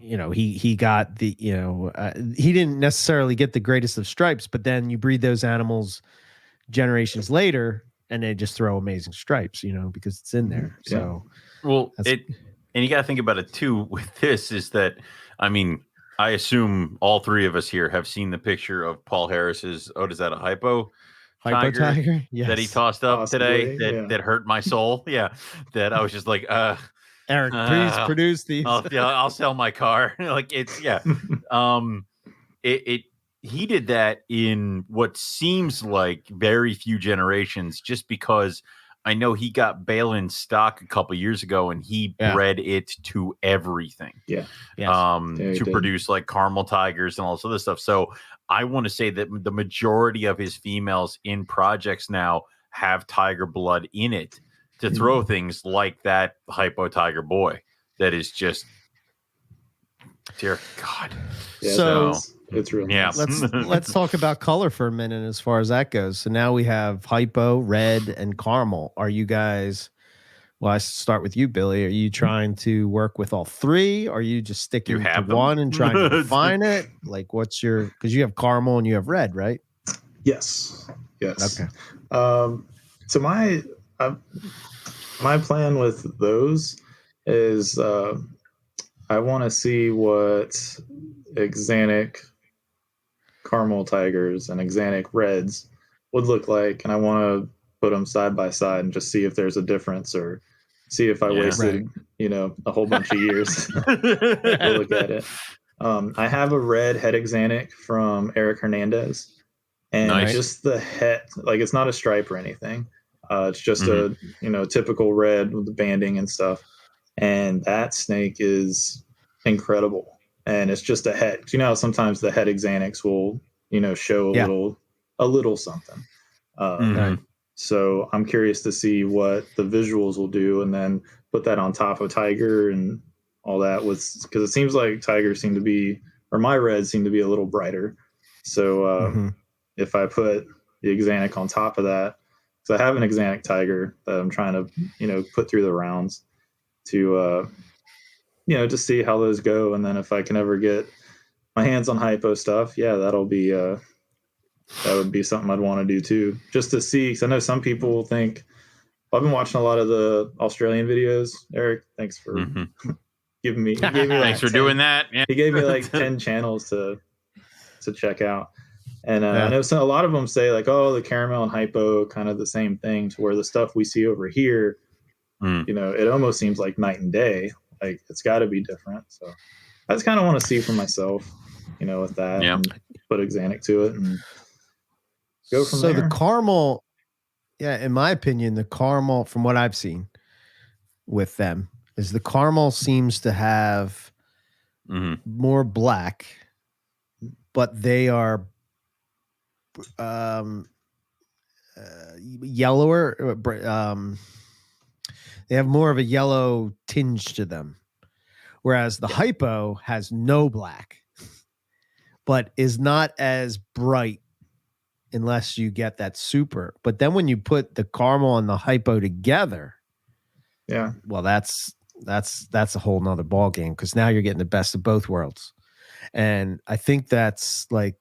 he got the, he didn't necessarily get the greatest of stripes, but then you breed those animals generations later and they just throw amazing stripes, because it's in there. Yeah. So, and you got to think about it too with this is that, I mean, I assume all three of us here have seen the picture of Paul Harris's, is that a hypo tiger? Yes. That he tossed up Possibly, today that hurt my soul. Yeah. That I was just like, Eric, please produce these. I'll sell my car. Like it's he did that in what seems like very few generations, just because I know he got Balin stock a couple years ago and he bred it to everything. Yeah. To produce like caramel tigers and all this other stuff. So I want to say that the majority of his females in projects now have tiger blood in it to throw things like that hypo tiger boy that is just, dear God. Yeah, so it's really nice. Let's talk about color for a minute as far as that goes. So now we have hypo, red, and caramel. Are you guys, well, I start with you, Billy. Are you trying to work with all three? Are you just sticking to one and trying to define it? Like because you have caramel and you have red, right? Yes. Okay. So my plan with those is I want to see what Axanthic caramel tigers and Axanthic reds would look like, and I want to put them side by side and just see if there's a difference, or see if I wasted a whole bunch of years to look at it. I have a red het Axanthic from Eric Hernandez, and just the het, like it's not a stripe or anything. It's just a typical red with the banding and stuff, and that snake is incredible. And it's just a het. How sometimes the het Axanthics will show a little something. So I'm curious to see what the visuals will do, and then put that on top of tiger and all that, because it seems like tigers seem to be, or my reds seem to be a little brighter. So if I put the Axanthic on top of that, because I have an Axanthic tiger that I'm trying to put through the rounds to just see how those go, and then if I can ever get my hands on hypo stuff, that would be something I'd want to do too, just to see. Because I know some people think, I've been watching a lot of the Australian videos. Eric, thanks for giving me. Thanks for doing that. Yeah. He gave me like 10 channels to check out, and I know a lot of them say like, oh, the caramel and hypo kind of the same thing, to where the stuff we see over here, it almost seems like night and day. Like it's got to be different. So I just kind of want to see for myself, with that, and put Axanthic to it and go from there. So the caramel, in my opinion, the caramel, from what I've seen with them, is the caramel seems to have more black, but they are yellower. They have more of a yellow tinge to them, whereas the hypo has no black, but is not as bright unless you get that super. But then when you put the caramel and the hypo together, well, that's a whole nother ball game, because now you're getting the best of both worlds. And I think that's like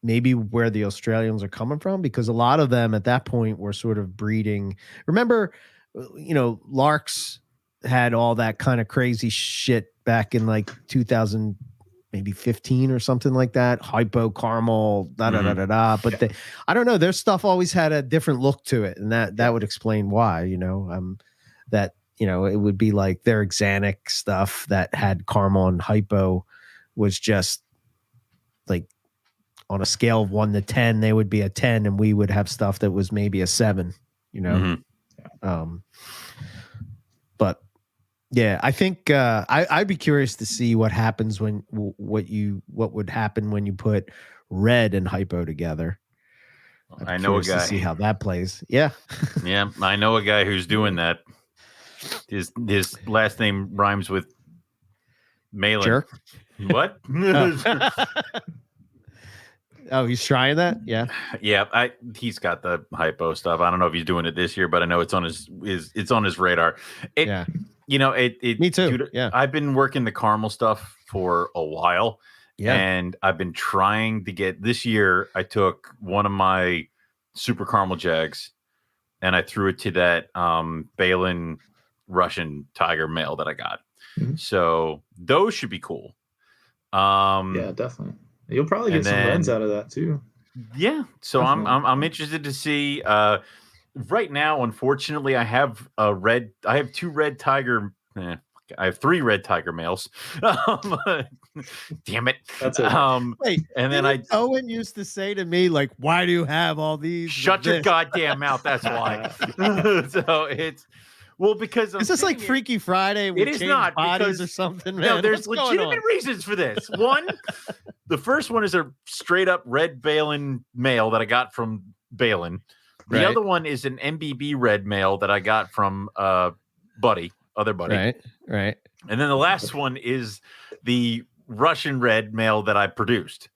maybe where the Australians are coming from, because a lot of them at that point were sort of breeding. Remember, Larks had all that kind of crazy shit back in like 2000, maybe 15 or something like that. Hypo, caramel, But I don't know. Their stuff always had a different look to it, and that would explain why. That it would be like their Axanthic stuff that had caramel and hypo was just like on a scale of 1 to 10, they would be a 10, and we would have stuff that was maybe a 7. But I think I'd be curious to see what happens what would happen when you put red and hypo together. I know a guy to see how that plays. Yeah. I know a guy who's doing that. His last name rhymes with Malin. Jerk. What? Oh, he's trying that? Yeah. Yeah, he's got the hypo stuff. I don't know if he's doing it this year, but I know it's on his radar. Yeah. Me too. Dude, yeah. I've been working the caramel stuff for a while. Yeah. And I've been trying to get this year. I took one of my super caramel jags and I threw it to that Balin Russian tiger male that I got. Mm-hmm. So those should be cool. Yeah, definitely. You'll probably get some reds out of that too. Yeah. So I'm interested to see. Right now, unfortunately, I have two red tiger. I have 3 red tiger males. Damn it. That's it. Wait, and then Owen used to say to me, like, why do you have all these? Shut your goddamn mouth. That's why. So it's because is this like Freaky Friday? It is not bodies or something. Man? No, there's legitimate reasons for this. One, the first one is a straight up red Balin male that I got from Balin. The other one is an MBB red male that I got from other buddy. Right. And then the last one is the Russian red male that I produced.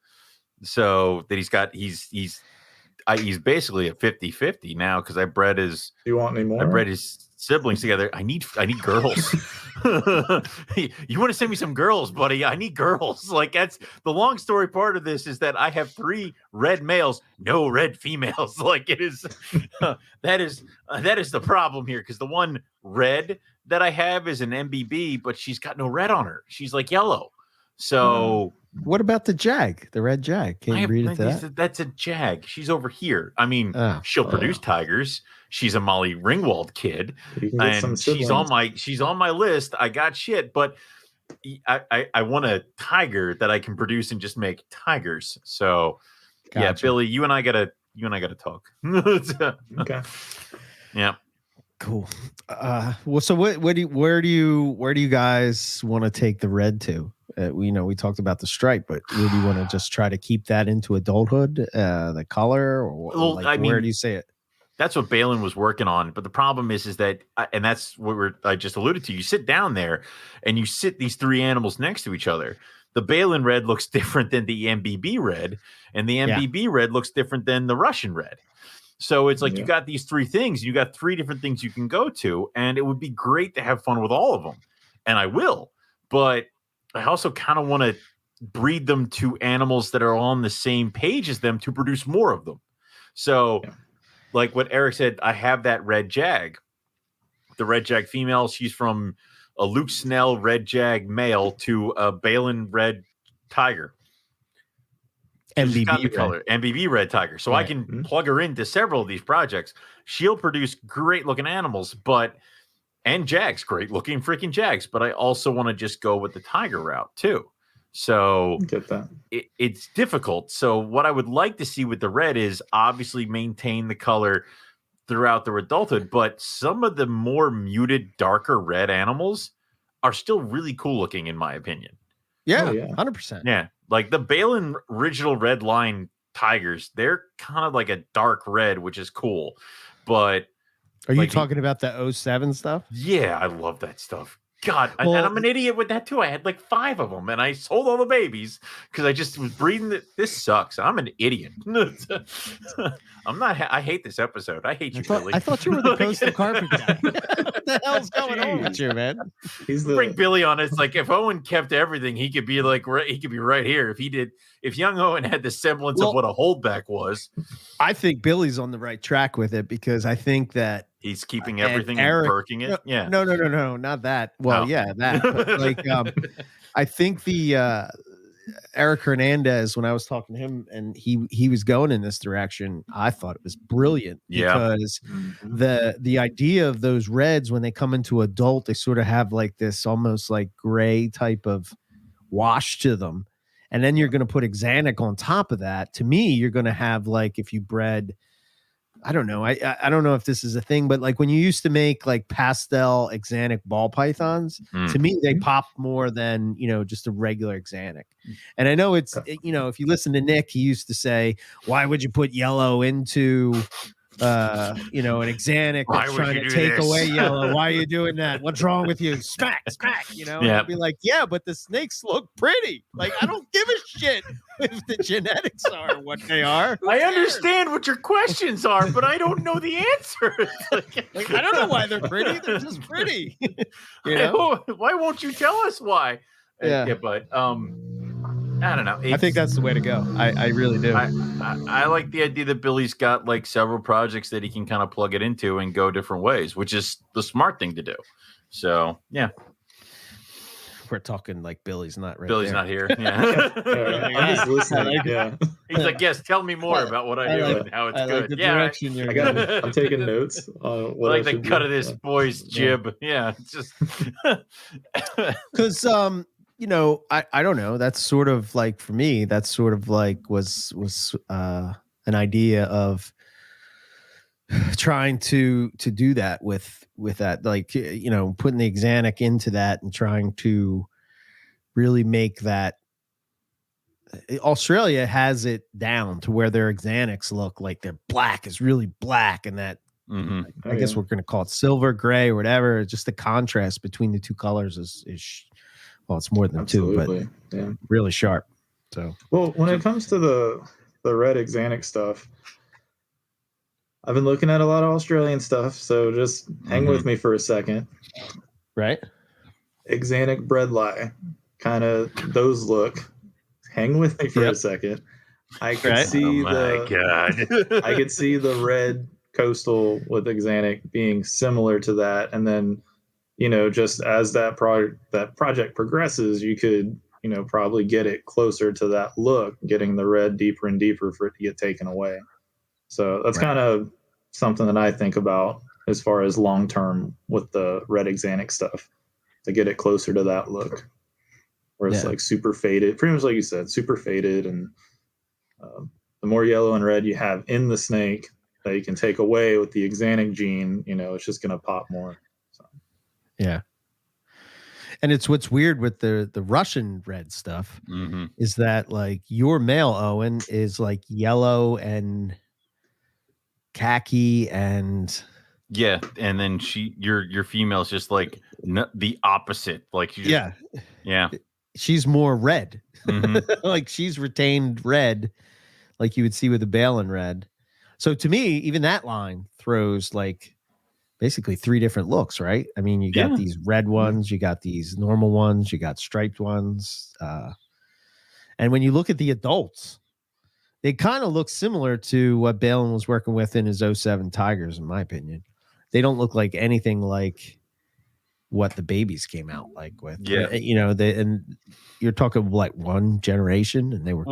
So that he's basically a 50-50 now because I bred his. You want any more? I bred his siblings together. I need girls. You want to send me some girls, buddy? I need girls. Like that's the long story part of this is that I have 3 red males, no red females. Like it is that is the problem here because the one red that I have is an MBB, but she's got no red on her. She's like yellow. So what about the jag, the red jag? Can you read it to that? That's a jag. She's over here. I mean, she'll produce tigers. She's a Molly Ringwald kid, and she's on my list. I got shit, but I want a tiger that I can produce and just make tigers. So, yeah, Billy, you and I gotta talk. Okay. Yeah. Cool. Well, so where do you guys want to take the red to? We talked about the stripe, but where do you want to just try to keep that into adulthood? The color, or where do you say it? That's what Balin was working on, but the problem is that, and that's what I just alluded to. You sit down there, and you sit these 3 animals next to each other. The Balin red looks different than the MBB red, and the MBB red looks different than the Russian red. So it's like you got these 3 things. You got 3 different things you can go to, and it would be great to have fun with all of them, and I will. But I also kind of want to breed them to animals that are on the same page as them to produce more of them. So, like what Eric said, I have that red jag, the red jag female. She's from a Luke Snell red jag male to a Balin red tiger. MBB red tiger. So I can plug her into several of these projects. She'll produce great looking animals, and jags, great looking freaking jags. But I also want to just go with the tiger route too. So get that. It's difficult. So what I would like to see with the red is obviously maintain the color throughout their adulthood, but some of the more muted, darker red animals are still really cool looking, in my opinion. Yeah, 100%. Yeah, like the Balin original red line tigers, they're kind of like a dark red, which is cool. But are you talking about the 07 stuff? Yeah, I love that stuff. God, and I'm an idiot with that too. I had like 5 of them, and I sold all the babies because I just was breeding. This sucks. I'm an idiot. I'm not. I hate this episode. I hate you, Billy. I thought you were the coastal carpet guy. What the hell's going on with you, man? Bring Billy on. It's like if Owen kept everything, he could be like he could be right here. If young Owen had the semblance of what a holdback was, I think Billy's on the right track with it because I think that. He's keeping everything and working it. Yeah. No, not that. Well, that. But like, I think the Eric Hernandez, when I was talking to him and he was going in this direction, I thought it was brilliant because the idea of those reds when they come into adult, they sort of have like this almost like gray type of wash to them. And then you're going to put Xanic on top of that. To me, you're going to have like if you bred. I don't know. I don't know if this is a thing, but like when you used to make like pastel Xanic ball pythons, to me they pop more than just a regular Xanic. And I know it's if you listen to Nick, he used to say, "Why would you put yellow into an exanic that's trying to take away yellow. Why are you doing that? What's wrong with you? Smack. And I'd be like, yeah, but the snakes look pretty. Like, I don't give a shit if the genetics are what they are. I understand what your questions are, but I don't know the answer. Like, I don't know why they're pretty. They're just pretty. Why won't you tell us why? Yeah, but I don't know. I think that's the way to go. I really do. I like the idea that Billy's got like several projects that he can kind of plug it into and go different ways, which is the smart thing to do. So yeah, we're talking like Billy's not right. Billy's there. not here. Yeah, I'm just listening. He's like, yes, tell me more about what I do and how it's good. Like the direction you're going. I'm taking notes. What I like the cut of this boy's jib. Yeah, it's just because I don't know. That's sort of like, for me, that's sort of like was an idea of trying to do that with that, like, putting the exanic into that and trying to really make that. Australia has it down to where their exanics look like they're black is really black, and that I guess we're going to call it silver, gray, or whatever. Just the contrast between the two colors is well, it's more than Absolutely. two, but really sharp. So, well, when it comes to the red exanic stuff, I've been looking at a lot of Australian stuff, so just hang with me for a second. Right. Exanic breadlie, kind of those look. Hang with me for a second. I could see I could see the red coastal with exanic being similar to that, and then just as that project progresses, you could probably get it closer to that look, getting the red deeper and deeper for it to get taken away. So that's kind of something that I think about as far as long term with the red exanic stuff, to get it closer to that look, where it's like super faded, pretty much like you said, super faded, and the more yellow and red you have in the snake that you can take away with the exanic gene, it's just going to pop more. So. Yeah. And it's what's weird with the Russian red stuff is that, like, your male Owen is like yellow and khaki and and then your female is just like the opposite. Like she's more red. Like, she's retained red, like you would see with the Balin red. So to me, even that line throws like basically three different looks, right? I mean, you got these red ones, you got these normal ones, you got striped ones. And when you look at the adults, they kind of look similar to what Balin was working with in his 07 Tigers, in my opinion. They don't look like anything like what the babies came out like with. And you're talking like one generation, and they were,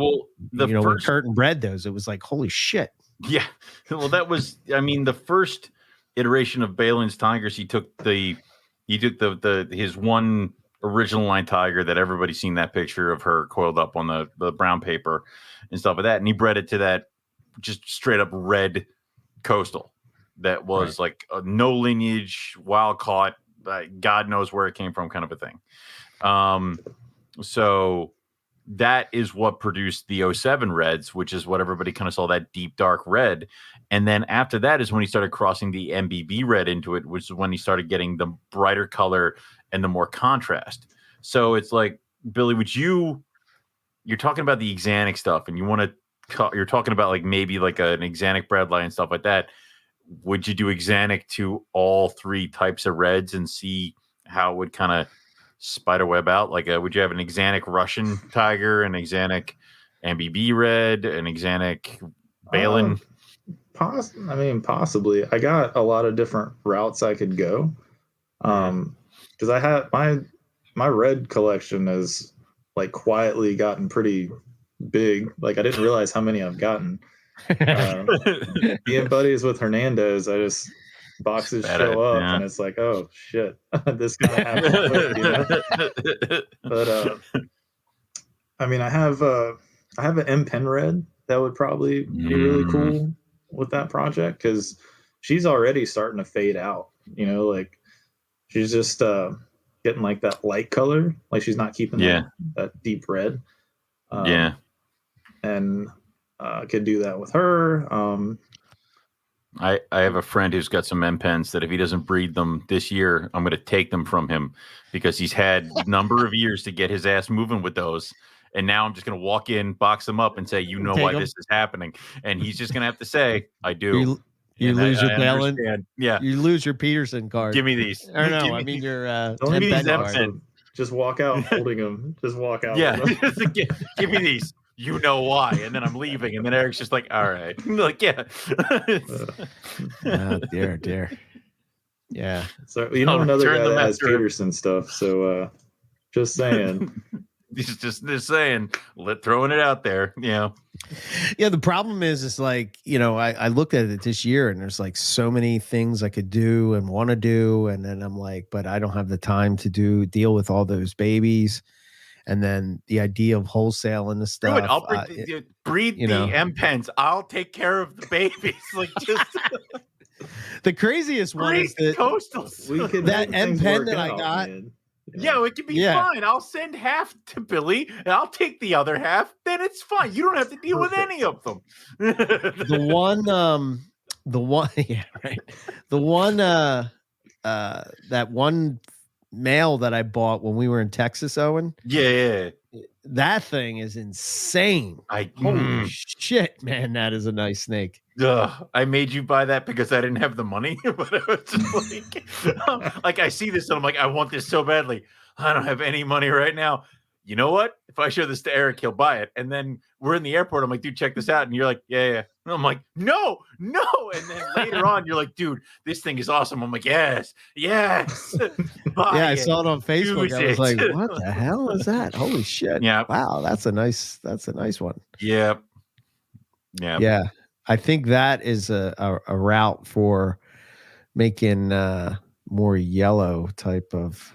when Curtin bred those, it was like, holy shit. Yeah. Well, that was, the first iteration of Balin's Tigers, he took his one original line tiger that everybody's seen that picture of her coiled up on the brown paper and stuff like that, and he bred it to that just straight up red coastal that was like no lineage, wild caught, God knows where it came from, kind of a thing. So that is what produced the 07 reds, which is what everybody kind of saw, that deep dark red. And then after that is when he started crossing the MBB red into it, which is when he started getting the brighter color and the more contrast. So it's like, Billy, you're talking about the exanic stuff, and you're talking about like maybe like an exanic breadlie and stuff like that. Would you do exanic to all three types of reds and see how it would kind of spiderweb out? Like, would you have an exanic Russian tiger, an exanic MBB red, an exanic Balin? Possibly. I got a lot of different routes I could go. Because I have my red collection has like quietly gotten pretty big. Like, I didn't realize how many I've gotten. Being buddies with Hernandez, I just boxes show up and it's like, oh shit, this kind of happened quick, But I have an M Pen red that would probably be really cool with that project, because she's already starting to fade out. Like, she's just getting like that light color, like she's not keeping that deep red. And could do that with her. I have a friend who's got some M pens that if he doesn't breed them this year, I'm going to take them from him because he's had a number of years to get his ass moving with those. And now I'm just going to walk in, box them up, and say, you know why this is happening. And he's just going to have to say, I do. You lose your Galen. Yeah. You lose your Peterson card. Give me these. Or no, I mean your don't give me these card. Just walk out holding them. Just walk out. Yeah. Give me these. You know why. And then I'm leaving. And then Eric's just like, all right. Like, yeah. Oh, dear. Yeah. So another guy that has Peterson stuff. So just saying. He's just saying, throwing it out there. Yeah. Yeah. The problem is like, I looked at it this year and there's like so many things I could do and want to do. And then I'm like, but I don't have the time to deal with all those babies. And then the idea of wholesaling the stuff. I'll breed the M pens. I'll take care of the babies. Like just the craziest one is that coastals. That M pen that I got. Man. Yeah, it can be fine. I'll send half to Billy, and I'll take the other half. Then it's fine. You don't have to deal with any of them. The one, yeah, right. The one, that one male that I bought when we were in Texas, Owen. Yeah. That thing is insane. Holy shit, man, that is a nice snake. I made you buy that because I didn't have the money, but it was just like I see this and I'm like, I want this so badly. I don't have any money right now. You know what? If I show this to Eric, he'll buy it. And then we're in the airport. I'm like, dude, check this out. And you're like, yeah. And I'm like, no. And then later on, you're like, dude, this thing is awesome. I'm like, yes. Yeah, I saw it on Facebook. I was like, what the hell is that? Holy shit. Yeah. Wow, that's a nice one. Yeah. Yeah. I think that is a route for making more yellow type of.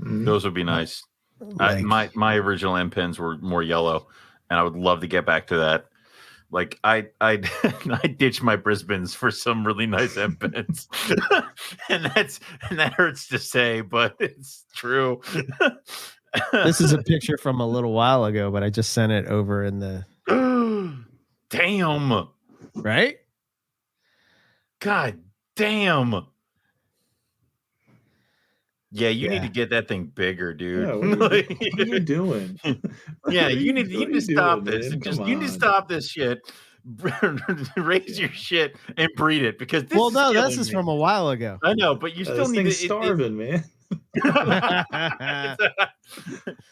Those would be nice. My original M pens were more yellow, and I would love to get back to that. Like I ditched my Brisbanes for some really nice M pens, and that hurts to say, but it's true. This is a picture from a little while ago, but I just sent it over in the. Damn. Right? God damn. Yeah, you need to get that thing bigger, dude. Yeah, what are you doing? Yeah, you need to stop this. You need to stop this shit. Raise your shit and breed it because this is from a while ago. I know, but you still need to starving, man.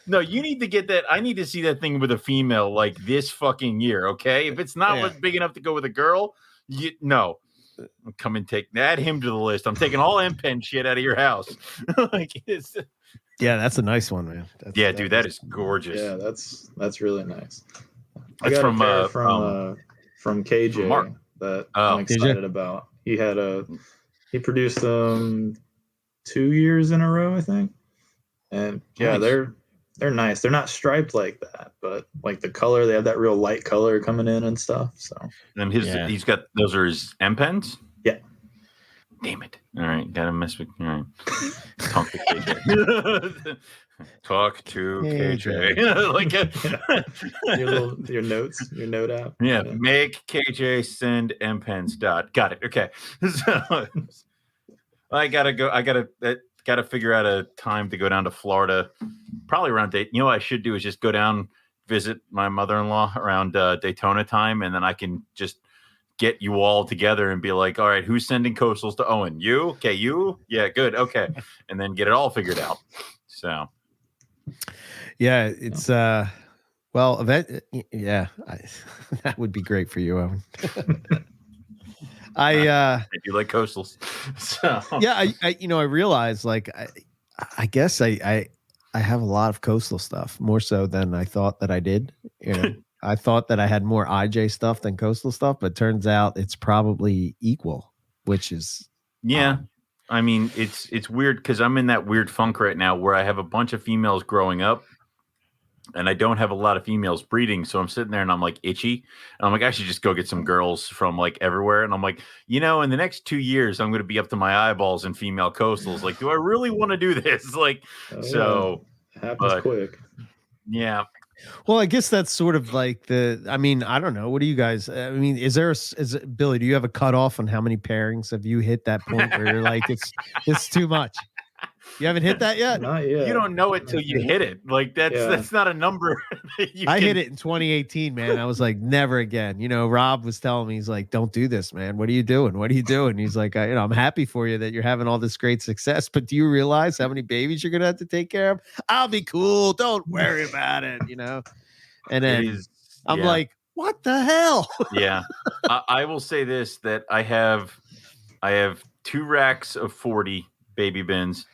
No, you need to get that. I need to see that thing with a female like this fucking year. Okay, if it's not big enough to go with a girl, no. Come and add him to the list. I'm taking all M pen shit out of your house. Yeah, that's a nice one, man. Dude, that is gorgeous. Yeah, that's really nice. I got a pair from KJ from Mark. That I'm excited about. He produced them 2 years in a row, I think. And nice. They're nice. They're not striped like that, but like the color, they have that real light color coming in and stuff. So and he's got those are his M pens? Yeah. Damn it. All right, gotta mess with all right. Talk to KJ. Talk to KJ. Like your note app. Yeah. Make KJ send M pens. Got it. Okay. So I gotta figure out a time to go down to Florida, probably around date. You know what I should do is just go down, visit my mother-in-law around Daytona time, and then I can just get you all together and be like, all right, who's sending coastals to Owen? You? Okay, you? Yeah, good. Okay. And then get it all figured out. So yeah, it's that would be great for you, Owen. I do like coastals. So yeah, I realized like I guess I have a lot of coastal stuff, more so than I thought that I did. I thought that I had more IJ stuff than coastal stuff, but turns out it's probably equal, which is I mean, it's weird because I'm in that weird funk right now where I have a bunch of females growing up and I don't have a lot of females breeding. So I'm sitting there and I'm like itchy. And I'm like, I should just go get some girls from like everywhere. And I'm like, in the next 2 years, I'm going to be up to my eyeballs in female coastals. Like, do I really want to do this? Like, it happens quick. Yeah. Well, I guess that's sort of like I mean, I don't know. What do you guys, I mean, Billy, do you have a cutoff on how many pairings have you hit that point where you're like, it's too much? You haven't hit that yet? Not yet. You don't know it till you hit it. Like that's not a number. I hit it in 2018, man. I was like, never again. You know, Rob was telling me, he's like, don't do this, man. What are you doing? What are you doing? He's like, I'm happy for you that you're having all this great success, but do you realize how many babies you're gonna have to take care of? I'll be cool. Don't worry about it. You know. And then I'm like, what the hell? Yeah, I will say this: that I have 2 racks of 40 baby bins.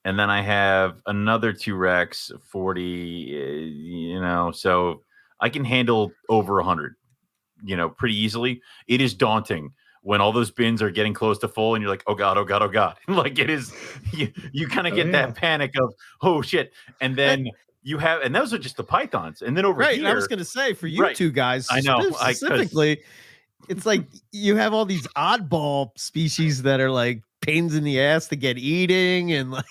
And then I have another 2 racks, 40, you know, so I can handle over 100, you know, pretty easily. It is daunting when all those bins are getting close to full and you're like, oh God, oh God, oh God. Like it is, you kind of get that panic of, oh shit. And then and those are just the pythons. And then over here. I was going to say for you two guys, I know, specifically, it's like you have all these oddball species that are like pains in the ass to get eating, and like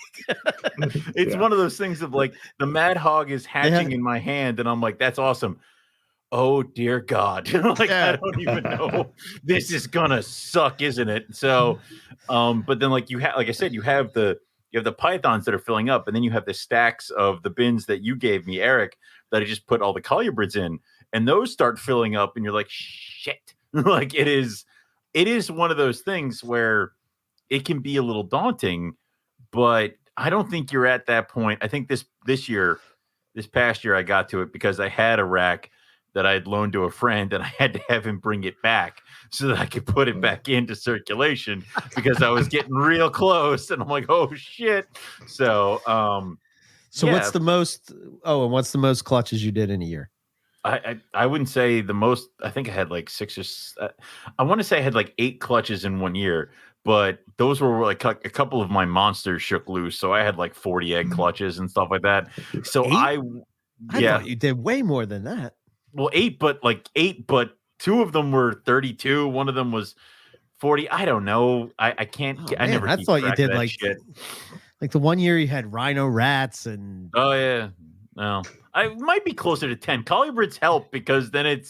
it's one of those things of like the mad hog is hatching in my hand, and I'm like, that's awesome. Oh dear God. Like I don't even know. This is gonna suck, isn't it? So but then like I said, you have the pythons that are filling up, and then you have the stacks of the bins that you gave me, Eric, that I just put all the colubrids in, and those start filling up, and you're like, shit. Like it is one of those things where it can be a little daunting, but I don't think you're at that point. I think this past year I got to it because I had a rack that I had loaned to a friend, and I had to have him bring it back so that I could put it back into circulation because I was getting real close, and I'm like, oh shit. So what's the most what's the most clutches you did in a year? I wouldn't say the most. I think I had like 6 or I want to say I had like 8 clutches in 1 year, but those were like a couple of my monsters shook loose. So I had like 40 egg clutches and stuff like that. So 8? I thought you did way more than that. Well, 8, but 2 of them were 32. One of them was 40. I don't know. I can't. I never. I thought you did like shit. Like the 1 year you had rhino rats and. Oh yeah. No, I might be closer to 10. Colubrids help because then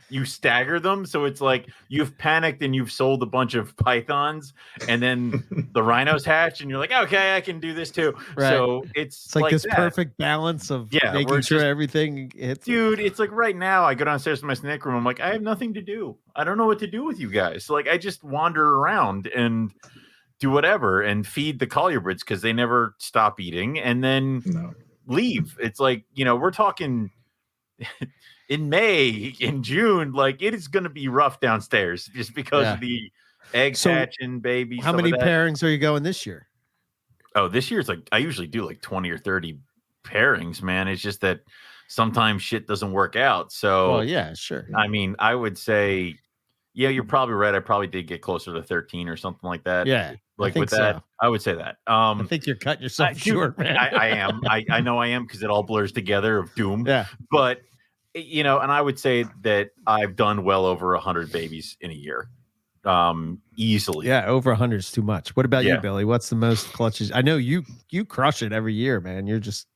you stagger them. So it's like you've panicked and you've sold a bunch of pythons, and then the rhinos hatch, and you're like, okay, I can do this too. Right. So it's like this perfect balance of making sure everything hits. Dude, it's like right now I go downstairs to my snake room. I'm like, I have nothing to do. I don't know what to do with you guys. So like I just wander around and do whatever and feed the colubrids because they never stop eating. And then leave. It's like, we're talking in May, in June, like it is going to be rough downstairs just because of the eggs hatching, babies. How many pairings are you going this year? Oh, this year's like I usually do like 20 or 30 pairings, man. It's just that sometimes shit doesn't work out. So, well, yeah, sure. I mean, I would say, yeah, you're probably right. I probably did get closer to 13 or something like that. Yeah. Like with that, I would say that. I think you're cutting yourself short, man. I am. I know I am because it all blurs together of doom. Yeah. But, and I would say that I've done well over 100 babies in a year. Easily. Yeah, over 100 is too much. What about you, Billy? What's the most clutches? I know you crush it every year, man. You're just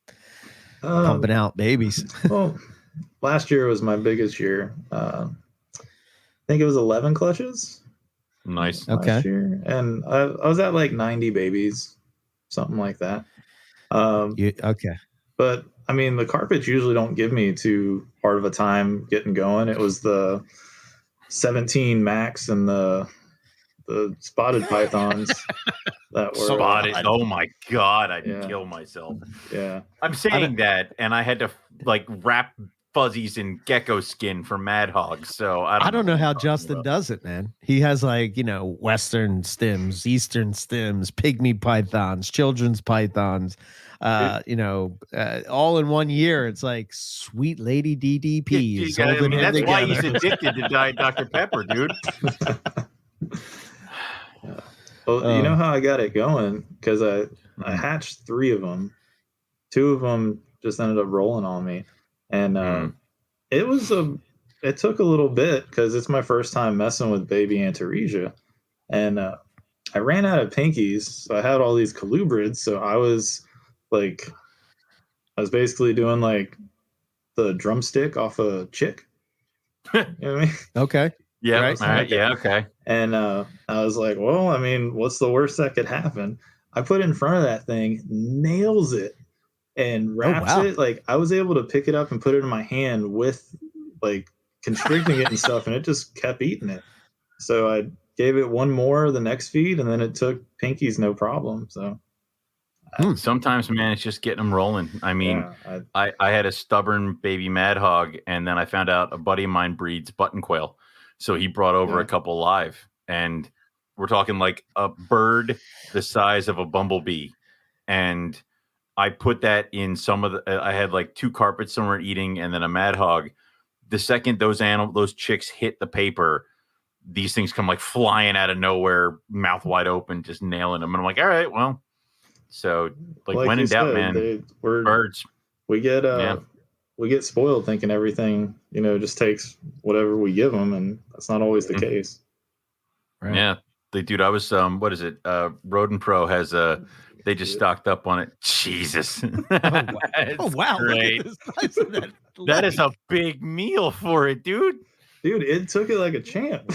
pumping out babies. Well, last year was my biggest year. I think it was 11 clutches. Nice. Last year. And I was at like 90 babies, something like that. Okay. But I mean, the carpets usually don't give me too hard of a time getting going. It was the 17 max and the spotted pythons that were spotted. Oh my God, I'd kill myself. Yeah. I'm saying that, and I had to like wrap fuzzies in gecko skin for mad hogs. So I don't know how Justin does it, man. He has like, Western stems, Eastern stems, pygmy pythons, children's pythons, all in 1 year. It's like sweet lady DDP. That's why he's addicted to Diet Dr. Pepper, dude. Well, you know how I got it going? Because I hatched 3 of them. 2 of them just ended up rolling on me. And it took a little bit because it's my first time messing with baby Antaresia. And I ran out of pinkies. So I had all these colubrids. So I was basically doing like the drumstick off a chick. You know what I mean? Okay. Yeah. Right. All right. Okay. Yeah. Okay. And I was like, well, I mean, what's the worst that could happen? I put it in front of that thing, nails it, and wraps it. Like, I was able to pick it up and put it in my hand with like constricting it and stuff, and it just kept eating it. So I gave it one more the next feed, and then it took Pinky's no problem. So sometimes, man, it's just getting them rolling. I mean, I had a stubborn baby mad hog, and then I found out a buddy of mine breeds button quail. So he brought over a couple live, and we're talking like a bird the size of a bumblebee. And I put that in some of the, I had like 2 carpets somewhere eating, and then a mad hog. The second those chicks hit the paper, these things come like flying out of nowhere, mouth wide open, just nailing them. And I'm like, all right, well, so like when in doubt, man, birds. We get spoiled thinking everything, just takes whatever we give them, and that's not always the case. Right. Yeah, dude, I was what is it? Rodent Pro has they just stocked up on it. Jesus. Oh wow. Great. That is a big meal for it, dude. Dude, it took it like a champ.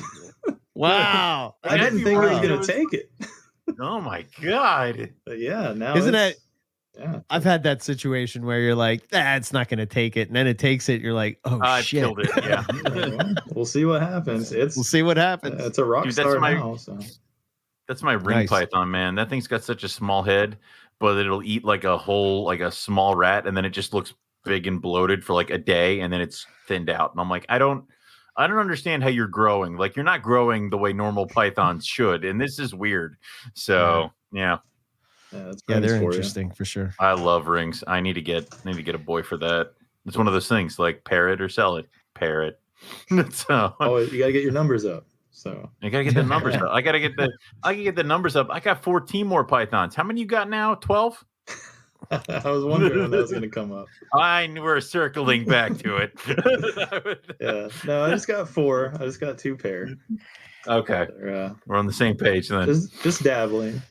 Wow. I didn't think it was gonna take it. Oh my God. But yeah, now isn't it? Yeah, I've had that situation where you're like, it's not going to take it, and then it takes it. You're like, oh shit, killed it. Yeah, we'll see what happens. We'll see what happens. It's a rock star now. So. That's my ring python, man. That thing's got such a small head, but it'll eat like a small rat, and then it just looks big and bloated for like a day, and then it's thinned out. And I'm like, I don't understand how you're growing. Like, you're not growing the way normal pythons should, and this is weird. So yeah. Yeah, they're interesting for sure. I love rings. I need to get a boy for that. It's one of those things like parrot or sell it. Parrot. So, you gotta get your numbers up. So you gotta get the numbers up. I can get the numbers up. I got 14 more pythons. How many you got now? 12? I was wondering when that was gonna come up. I knew we're circling back to it. Yeah. No, I just got 4. I just got 2 pair. Okay, we're on the same page then. Just dabbling.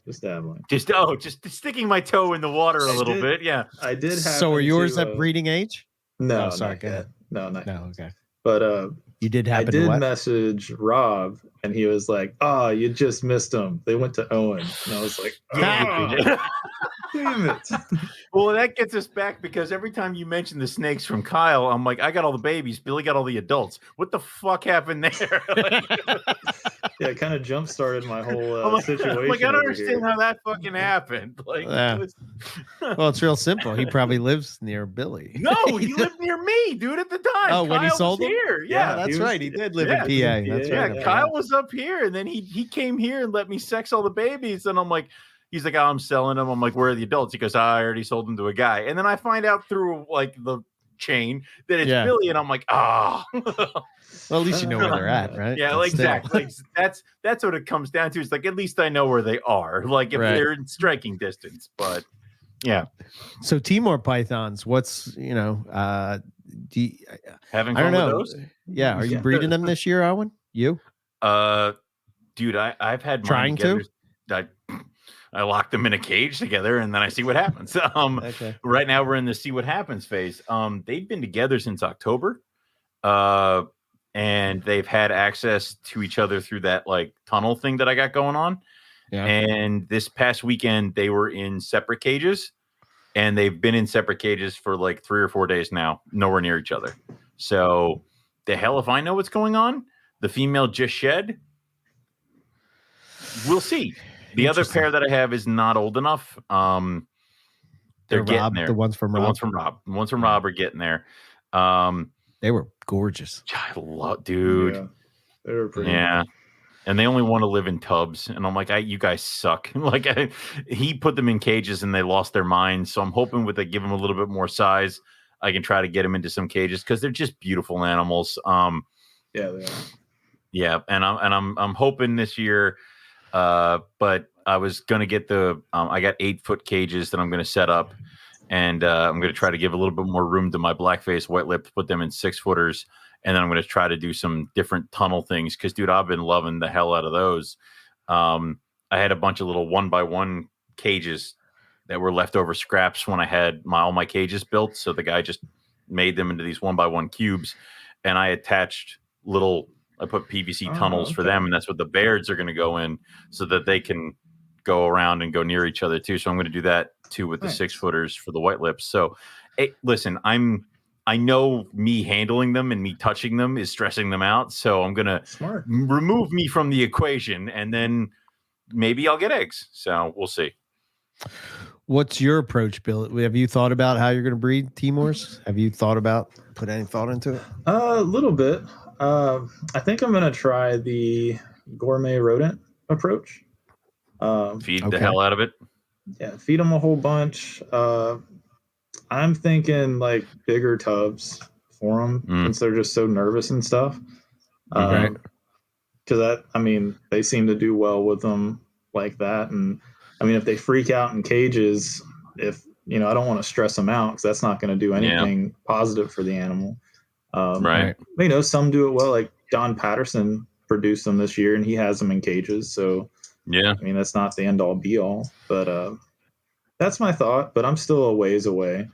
Just sticking my toe in the water a little bit. Yeah, I did. So are yours at breeding age? No, sorry, go ahead. No, okay. But you did happen. I did message Rob, and he was like, "Oh, you just missed them. They went to Owen." And I was like, damn it. Well, that gets us back because every time you mention the snakes from Kyle, I'm like, I got all the babies. Billy got all the adults. What the fuck happened there? Yeah, it kind of jump started my whole situation. I don't understand how that fucking happened. Like, well, it's real simple. He probably lives near Billy. No, he lived near me, dude, at the time. Oh, when Kyle he sold was here. Yeah, that's right. He did live in PA. That's right. Kyle was up here, and then he came here and let me sex all the babies. And I'm like, he's like, I'm selling them. I'm like, where are the adults? He goes, I already sold them to a guy. And then I find out through like the chain that it's Billy, and I'm like, well, at least you know where they're at, right? Yeah, exactly. That's what it comes down to. It's like, at least I know where they are, like if they're in striking distance. But yeah. So Timor pythons, what's having fun I don't know. With those? Yeah, are you breeding them this year, Owen? You? Dude, I've had trying to. I lock them in a cage together, and then I see what happens. Okay. Right now we're in the see what happens phase. They've been together since October, and they've had access to each other through that like tunnel thing that I got going on. Yeah. And this past weekend they were in separate cages, and they've been in separate cages for like 3 or 4 days now, nowhere near each other. So the hell if I know what's going on. The female just shed. We'll see. The other pair that I have is not old enough. They're getting there. The ones from Rob. The ones from Rob are getting there. They were gorgeous. I love, dude. Yeah, they were pretty. Yeah, and they only want to live in tubs, and I'm like, you guys suck. Like, he put them in cages, and they lost their minds. So I'm hoping with give them a little bit more size, I can try to get them into some cages because they're just beautiful animals. Yeah, they are. Yeah, and I'm hoping this year. But I was going to get I got 8-foot cages that I'm going to set up, and I'm going to try to give a little bit more room to my blackface white lip, put them in 6-footers. And then I'm going to try to do some different tunnel things. Cause dude, I've been loving the hell out of those. I had a bunch of little 1x1 cages that were leftover scraps when I had all my cages built. So the guy just made them into these 1x1 cubes, and I attached I put PVC tunnels for them, and that's what the Bairds are going to go in, so that they can go around and go near each other too. So I'm going to do that too with the 6-footers for the white lips. So, listen, I know me handling them and me touching them is stressing them out, so I'm going to remove me from the equation, and then maybe I'll get eggs. So we'll see. What's your approach, Bill? Have you thought about how you're going to breed Timors? Have you put any thought into it? A little bit. I think I'm going to try the gourmet rodent approach. Feed the hell out of it. Yeah, feed them a whole bunch. I'm thinking like bigger tubs for them since they're just so nervous and stuff. Because they seem to do well with them like that. And I mean, if they freak out in cages, I don't want to stress them out because that's not going to do anything positive for the animal. Some do it well. Like Don Patterson produced them this year, and he has them in cages. So that's not the end all be all. But that's my thought. But I'm still a ways away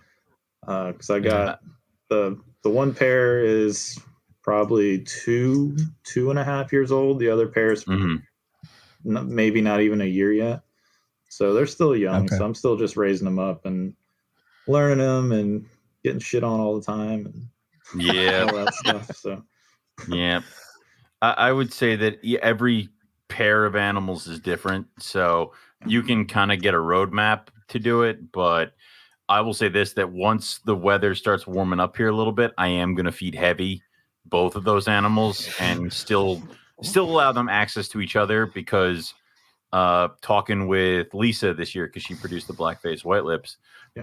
because I got the one pair is probably 2.5 years old. The other pair is maybe not even a year yet. So they're still young. Okay. So I'm still just raising them up and learning them and getting shit on all the time. And all that stuff. So I would say that every pair of animals is different. So you can kind of get a roadmap to do it. But I will say this, that once the weather starts warming up here a little bit, I am going to feed heavy both of those animals and still allow them access to each other, because talking with Lisa this year, because she produced the black face white lips,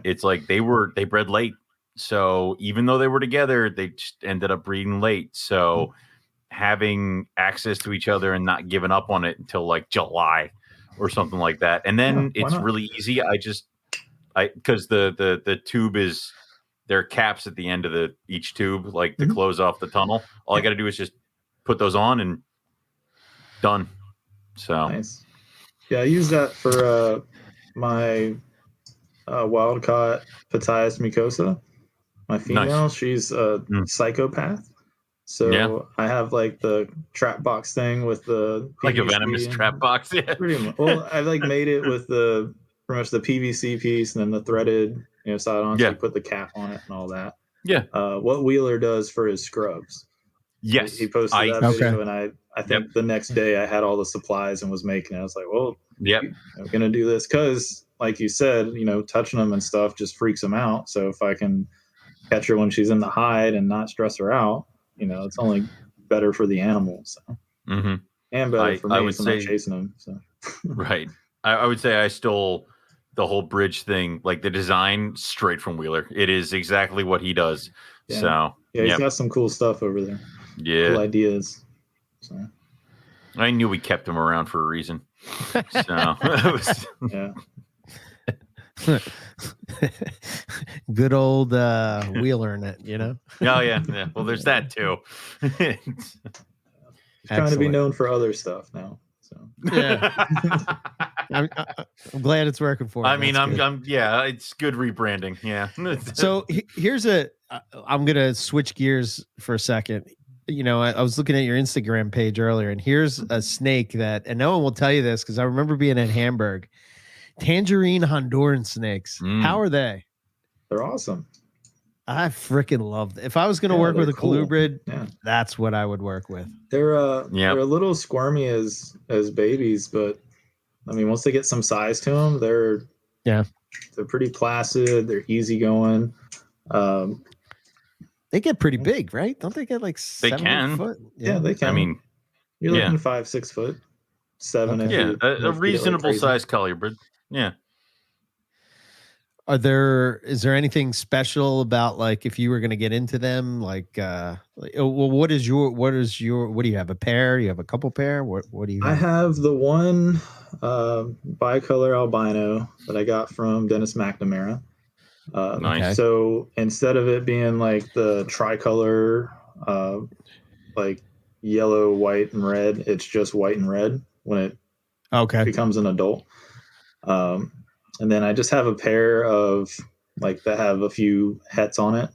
it's like they bred late. So even though they were together, they just ended up breeding late. So having access to each other and not giving up on it until like July or something like that. And then it's really easy. Because the tube is, there are caps at the end of each tube, like to close off the tunnel. All I got to do is just put those on and done. So nice. Yeah, I use that for my wild caught Pithias mucosa. My female, she's a psychopath. So I have like the trap box thing with the PVC, like a venomous trap box. Yeah. Pretty much. Well, I like made it with pretty much the PVC piece and then the threaded, side on. So you put the cap on it and all that. Yeah. What Wheeler does for his scrubs. Yes. He posted that video, and I think the next day I had all the supplies and was making it. I was like, well, I'm going to do this because, like you said, touching them and stuff just freaks them out. So if I can catch her when she's in the hide and not stress her out, it's only better for the animal. So and better for me, so I'm not chasing them. So right. I would say I stole the whole bridge thing, like the design, straight from Wheeler. It is exactly what he does. Yeah. So he's got some cool stuff over there. Yeah, cool ideas. So I knew we kept him around for a reason. So good old Wheeler in it, Oh yeah. Well, there's that too. Trying to be known for other stuff now. So I'm glad it's working for you. I mean, it's good rebranding. Yeah. So here's I'm gonna switch gears for a second. I was looking at your Instagram page earlier, and here's a snake and no one will tell you this because I remember being at Hamburg. Tangerine Honduran snakes. How are they? They're awesome. I freaking love them. If I was going to work with a colubrid, that's what I would work with. They're a little squirmy as babies, but I mean, once they get some size to them, they're pretty placid. They're easygoing. They get pretty big, right? Don't they get like 7 foot? Yeah, they can. I mean, you're looking 5-6 foot, 7. Okay. A reasonable size colubrid. Yeah. Is there anything special about, like, if you were going to get into them, what do you have? A pair? You have a couple pair? What do you have? I have the one bicolor albino that I got from Dennis McNamara. Nice. So instead of it being like the tricolor, like yellow, white, and red, it's just white and red when it becomes an adult. And then I just have a pair of that have a few hets on it.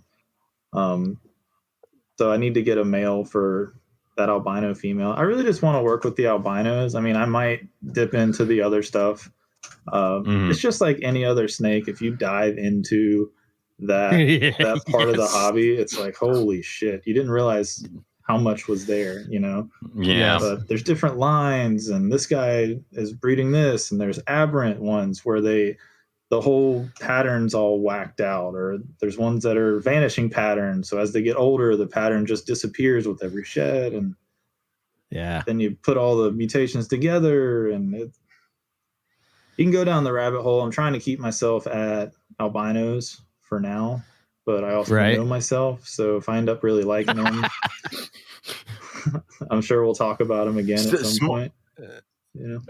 So I need to get a male for that albino female. I really just want to work with the albinos. I mean, I might dip into the other stuff. It's just like any other snake. If you dive into that part of the hobby, it's like, holy shit, you didn't realize how much was there, you know? Yeah. But there's different lines, and this guy is breeding this, and there's aberrant ones where the whole pattern's all whacked out, or there's ones that are vanishing patterns. So as they get older, the pattern just disappears with every shed, and then you put all the mutations together, and you can go down the rabbit hole. I'm trying to keep myself at albinos for now, but I also know myself. So if I end up really liking them, I'm sure we'll talk about them again at some point. Yeah.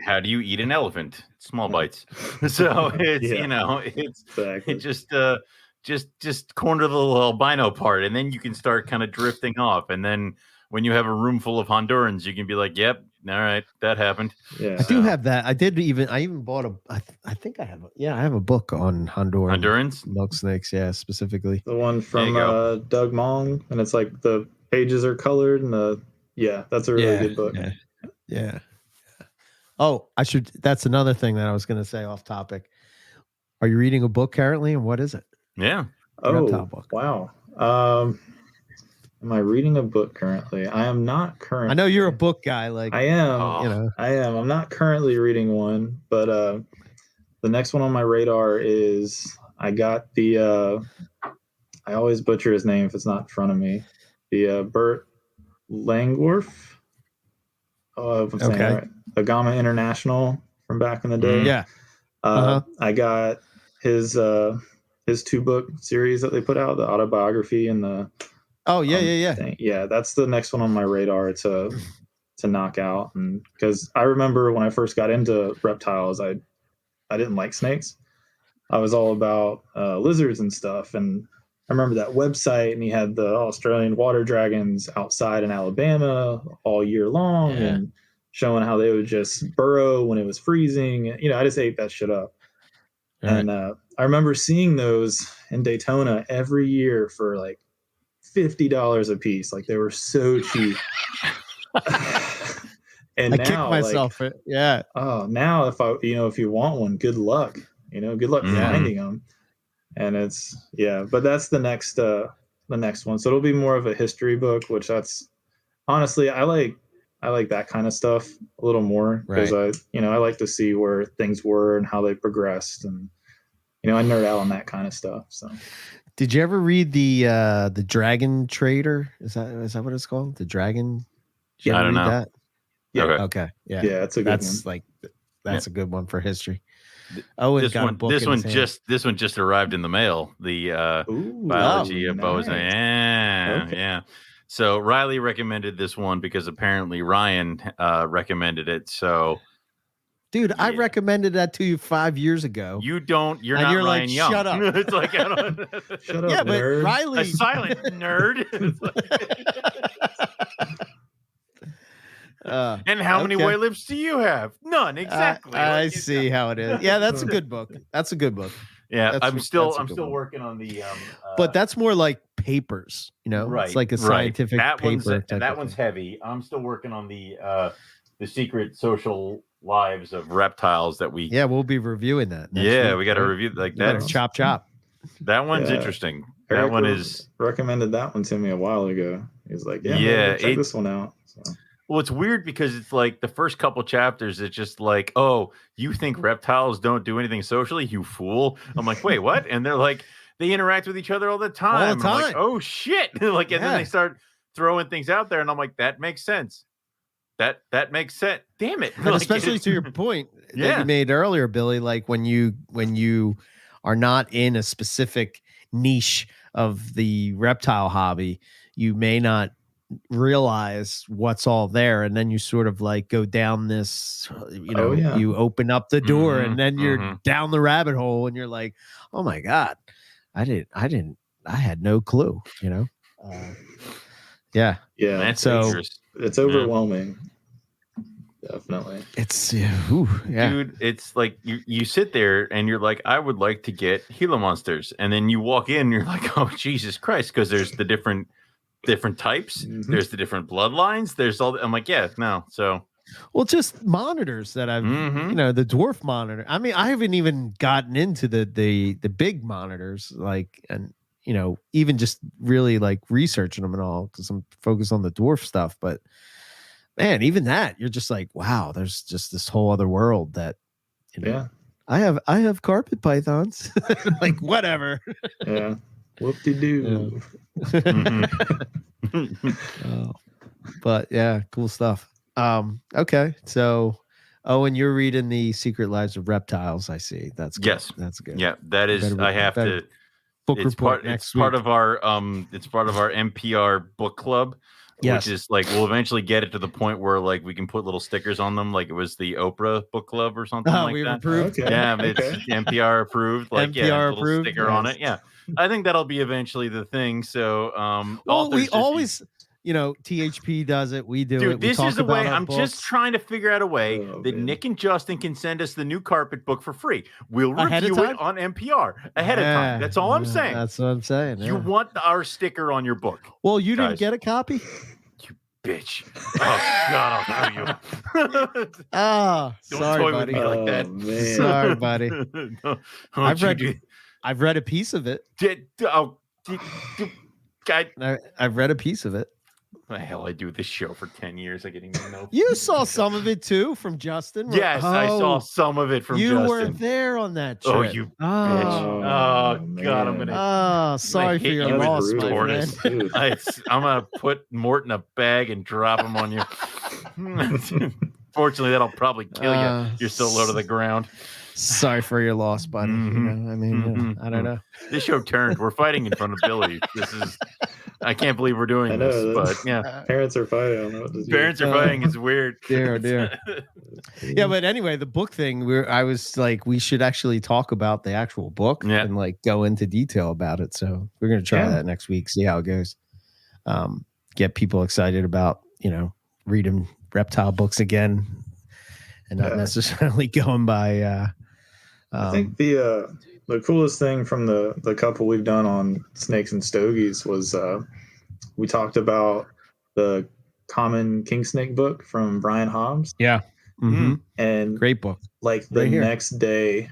How do you eat an elephant? Small bites. So it's it's just corner the little albino part, and then you can start kind of drifting off. And then when you have a room full of Hondurans, you can be like, "Yep, all right, that happened." Yeah, I do have that. I even bought I think I have I have a book on Hondurans milk snakes. Yeah, specifically the one from Doug Mong, and it's like the pages are colored, and that's a really good book. Yeah. Oh, that's another thing that I was going to say off topic. Are you reading a book currently, and what is it? Yeah. Book. Wow. Am I reading a book currently? I am not currently. I know you're a book guy. I am. I am. I'm not currently reading one, but the next one on my radar is I got the. I always butcher his name if it's not in front of me. The Burt Langworth. If I'm saying it right. Agama International from back in the day. Yeah. I got his 2-book series that they put out, the autobiography and the thing. Yeah, that's the next one on my radar to knock out. And because I remember when I first got into reptiles, I didn't like snakes. I was all about lizards and stuff. And I remember that website, and he had the Australian water dragons outside in Alabama all year long, and showing how they would just burrow when it was freezing. You know, I just ate that shit up. Right. And I remember seeing those in Daytona every year for like $50 a piece. Like they were so cheap. And I now, kicked myself. Now if you want one, good luck. Good luck finding them. And it's but that's the next one. So it'll be more of a history book, which that's honestly I like that kind of stuff a little more because I like to see where things were and how they progressed, and I nerd out on that kind of stuff. So did you ever read the Dragon Trader? Is that what it's called? The Dragon? I don't know. That? Yeah. Okay. Yeah. Yeah, that's a good one. That's a good one for history. This one just arrived in the mail. The biology of boas. Nice. Yeah. So Riley recommended this one because apparently Ryan recommended it. So, dude, I recommended that to you 5 years ago. You're not Ryan like, Young. Shut up. It's like, I don't. Shut up, yeah, nerd. But Riley, a silent nerd. And how many white lips do you have? None, exactly. I see how it is. Yeah, that's a good book. Yeah, I'm still working on the. But that's more like papers, Right. It's like a scientific paper. That one's heavy. I'm still working on the secret social lives of reptiles that we. Yeah, we'll be reviewing that. Week, we got to review like that. Chop. That one's interesting. Eric that one is recommended that one to me a while ago. He's like, check this one out. So. Well, it's weird because it's like the first couple chapters, it's just like, oh, you think reptiles don't do anything socially, you fool. I'm like, wait, what? And they're like, they interact with each other all the time. I'm like, oh shit. And then they start throwing things out there, and I'm like, that makes sense. That makes sense. Damn it. And especially to your point that you made earlier, Billy, like when you are not in a specific niche of the reptile hobby, you may not realize what's all there, and then you sort of like go down this you open up the door and then you're down the rabbit hole, and you're like, oh my god, I had no clue. So it's overwhelming. Definitely. It's dude. It's like you sit there and you're like, I would like to get Gila monsters, and then you walk in and you're like, oh Jesus Christ, because there's the different types, there's the different bloodlines, there's all. I'm like, yeah, no, so. Well, just monitors that I've, the dwarf monitor. I mean, I haven't even gotten into the big monitors, like, and even just really like researching them and all, because I'm focused on the dwarf stuff. But man, even that, you're just like, wow, there's just this whole other world that, Yeah. I have carpet pythons, like whatever. Yeah. Whoop-de-doo. But yeah, cool stuff. Okay, so and you're reading the Secret Lives of Reptiles. I see. That's good. Yes, that's good. Yeah, that is. I have to. Book report it's part of our NPR book club. Yes. Which is like, we'll eventually get it to the point where like we can put little stickers on them, like it was the Oprah book club or something like we've that. Approved. Okay. Yeah, it's NPR approved. Like NPR little approved. sticker on it. Yeah, I think that'll be eventually the thing. So, well, we always, THP does it. We do it. This is the way. I'm just trying to figure out a way that man. Nick and Justin can send us the new carpet book for free. We'll review it on NPR ahead of time. That's all I'm saying. That's what I'm saying. You want our sticker on your book. Well, you didn't get a copy? You bitch. Oh, God, I'll kill you. Don't sorry, toy buddy. With me like that. Man. Sorry, buddy. I've read a piece of it. I've read a piece of it. What the hell I do this show for 10 years? I didn't even know. You saw some of it too from Justin. Yes, I saw some of it from Justin. You weren't there on that trip. Oh, you bitch. Oh, God, I'm gonna. Sorry for your loss, my friend. I'm gonna put Mort in a bag and drop him on you. Fortunately, that'll probably kill you. You're still low to the ground. Sorry for your loss, buddy. I don't know. This show turned. We're fighting in front of Billy. I can't believe we're doing this, but yeah. Parents are fighting. I don't know what to do. Parents are fighting. It's weird. Dear. Yeah, but anyway, the book thing, I was like, we should actually talk about the actual book and like go into detail about it. So we're going to try that next week, see how it goes. Get people excited about, reading reptile books again and not necessarily going by... I think the coolest thing from the couple we've done on snakes and stogies was we talked about the Common King Snake book from Brian Hobbs. Yeah. And great book. Like the next day,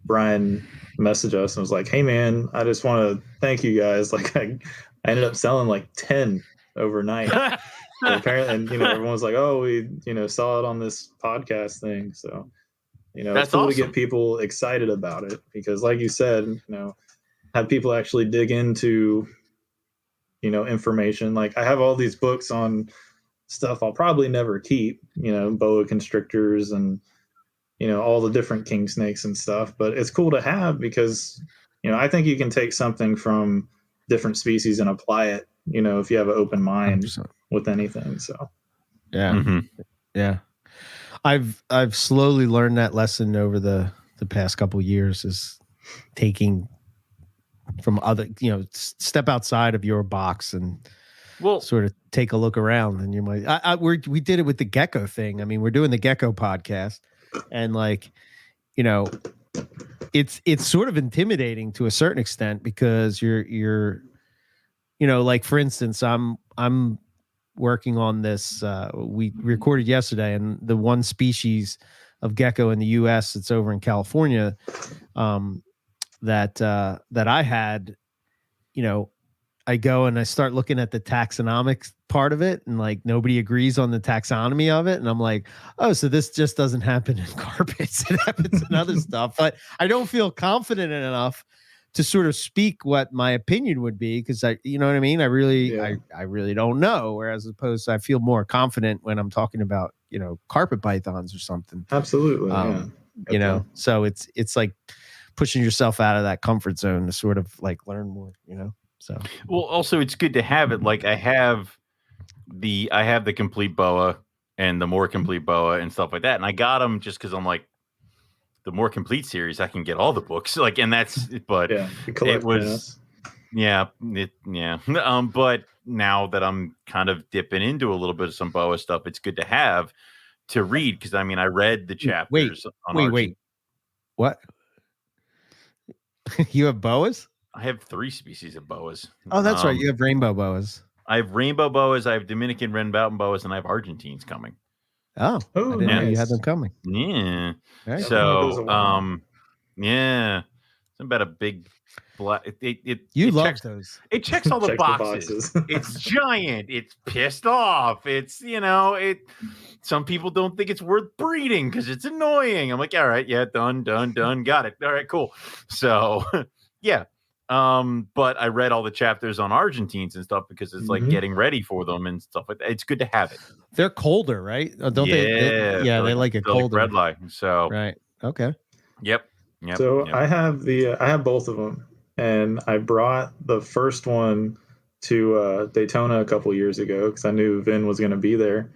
Brian messaged us and was like, hey man, I just want to thank you guys. Like I ended up selling like 10 overnight. So apparently, and everyone was like, oh, we saw it on this podcast thing. So it's cool to get people excited about it, because like you said, have people actually dig into information. Like I have all these books on stuff I'll probably never keep, boa constrictors and all the different king snakes and stuff, but it's cool to have because I think you can take something from different species and apply it, if you have an open mind 100%. With anything. So yeah. I've slowly learned that lesson over the past couple of years, is taking from other, step outside of your box and sort of take a look around. And you might, we did it with the gecko thing. I mean, we're doing the gecko podcast, and like, it's sort of intimidating to a certain extent, because you're like, for instance, I'm working on this. We recorded yesterday, and the one species of gecko in the U.S. that's over in California, that I had, I go and I start looking at the taxonomic part of it, and like nobody agrees on the taxonomy of it, and I'm like, oh, so this just doesn't happen in carpets; it happens in other stuff. But I don't feel confident enough to sort of speak what my opinion would be, because I really don't know. Whereas opposed to, I feel more confident when I'm talking about, carpet pythons or something. Absolutely. So it's like pushing yourself out of that comfort zone to sort of like learn more, so. Well, also it's good to have it. Like I have the complete boa and the more complete boa and stuff like that. And I got them just cause I'm like, the more complete series, I can get all the books, like, and that's, but it was, Yeah. But now that I'm kind of dipping into a little bit of some boa stuff, it's good to have to read because I mean I read the chapters on wait. What? You have boas? I have 3 species of boas. Oh, that's right. You have rainbow boas. I have rainbow boas, I have Dominican red mountain boas, and I have Argentines coming. Oh, I didn't know you had them coming. Yeah. Right. So, yeah. Something about a big black. You love those. It checks all the boxes. It's giant. It's pissed off. It's Some people don't think it's worth breeding because it's annoying. I'm like, all right, yeah, done, got it. All right, cool. So, yeah. But I read all the chapters on Argentines and stuff because it's like getting ready for them and stuff like that. It's good to have it. They're colder, right? Don't they? Yeah, they like it colder. Like red light. So right. Okay. Yep. So I have I have both of them, and I brought the first one to Daytona a couple years ago because I knew Vin was going to be there,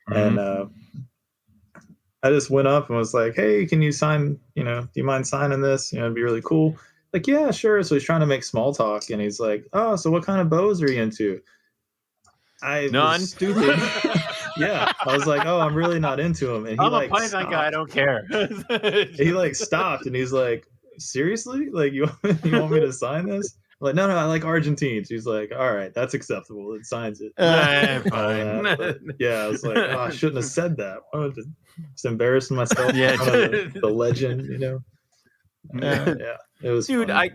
and I just went up and was like, "Hey, can you sign? Do you mind signing this? It'd be really cool." Like, yeah, sure. So he's trying to make small talk, and he's like, "Oh, so what kind of bows are you into?" None. Was stupid. Yeah, I was like, "Oh, I'm really not into him." And he I'm a python guy. I don't care. He like stopped, and he's like, "Seriously? Like, you want me to sign this?" I'm like, no, I like Argentines. He's like, "All right, that's acceptable." It signs it. Fine. Yeah, I was like, "Oh, I shouldn't have said that. I was just embarrassing myself." Yeah, the legend, Yeah, it was. Dude, funny.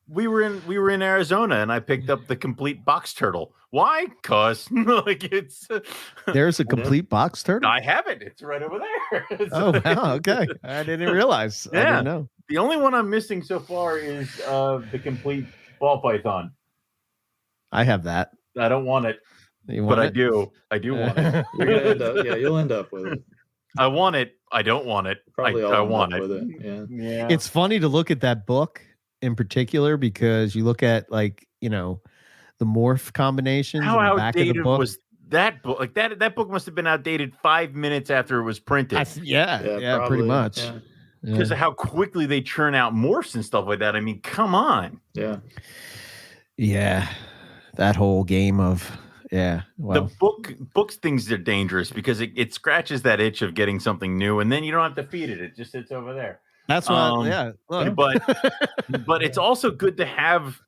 we were in Arizona, and I picked up the complete box turtle. Why? Cause like there's a complete box turtle. I have it. It's right over there. Oh wow, okay. I didn't realize. Yeah. I didn't know. The only one I'm missing so far is the complete ball python. I have that. I don't want it, but I do. I do want it. You'll end up with it. I want it. I don't want it. Probably I want it. With it. Yeah. It's funny to look at that book in particular because you look at the morph combinations. How in the back outdated of the book. was that book? Like that book must have been outdated 5 minutes after it was printed. Yeah, pretty much. Because of how quickly they churn out morphs and stuff like that. I mean, come on. Yeah, that whole game of well. The books things are dangerous because it scratches that itch of getting something new, and then you don't have to feed it; it just sits over there. That's why, But it's also good to have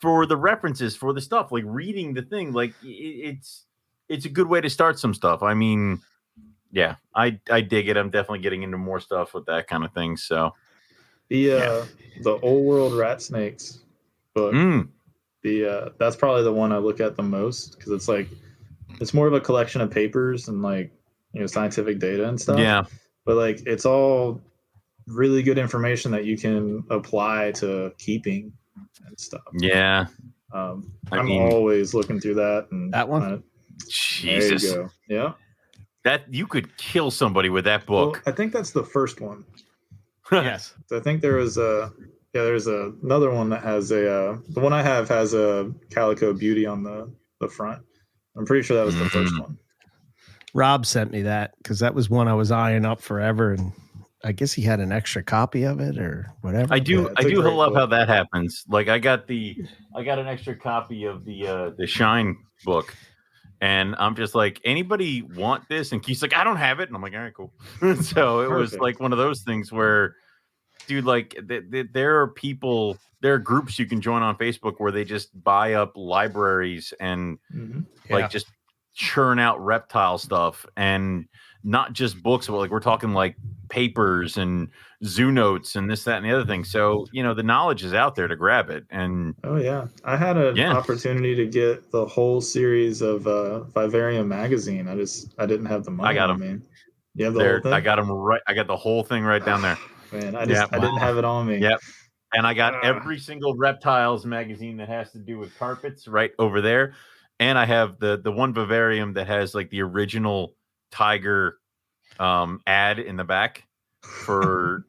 for the references for the stuff, like reading the thing. Like it's a good way to start some stuff. I mean, yeah, I dig it. I'm definitely getting into more stuff with that kind of thing. So the Old World Rat Snakes book. That's probably the one I look at the most because it's more of a collection of papers and scientific data and stuff. Yeah, but it's all really good information that you can apply to keeping and stuff. Yeah. I'm always looking through that. And that one? Jesus. There you go. Yeah. That you could kill somebody with that book. Well, I think that's the first one. Yes. So I think there's another one that has the one I have has a Calico Beauty on the front. I'm pretty sure that was the first one. Rob sent me that because that was one I was eyeing up forever, and I guess he had an extra copy of it or whatever. I do love how that happens. Like I got an extra copy of the Shine book, and I'm just like, anybody want this? And Keith's like, I don't have it, and I'm like, all right, cool. So it was like one of those things where, dude, like there are groups you can join on Facebook where they just buy up libraries and just churn out reptile stuff, and not just books, but we're talking like papers and zoo notes and this, that, and the other thing. So, the knowledge is out there to grab it. And I had an opportunity to get the whole series of Vivarium magazine. I didn't have the money. I got them. Man. You have the whole thing? I got them right. I got the whole thing right down there. Man, I didn't have it on me. Yep. And I got every single reptiles magazine that has to do with carpets right over there. And I have the one Vivarium that has like the original tiger ad in the back for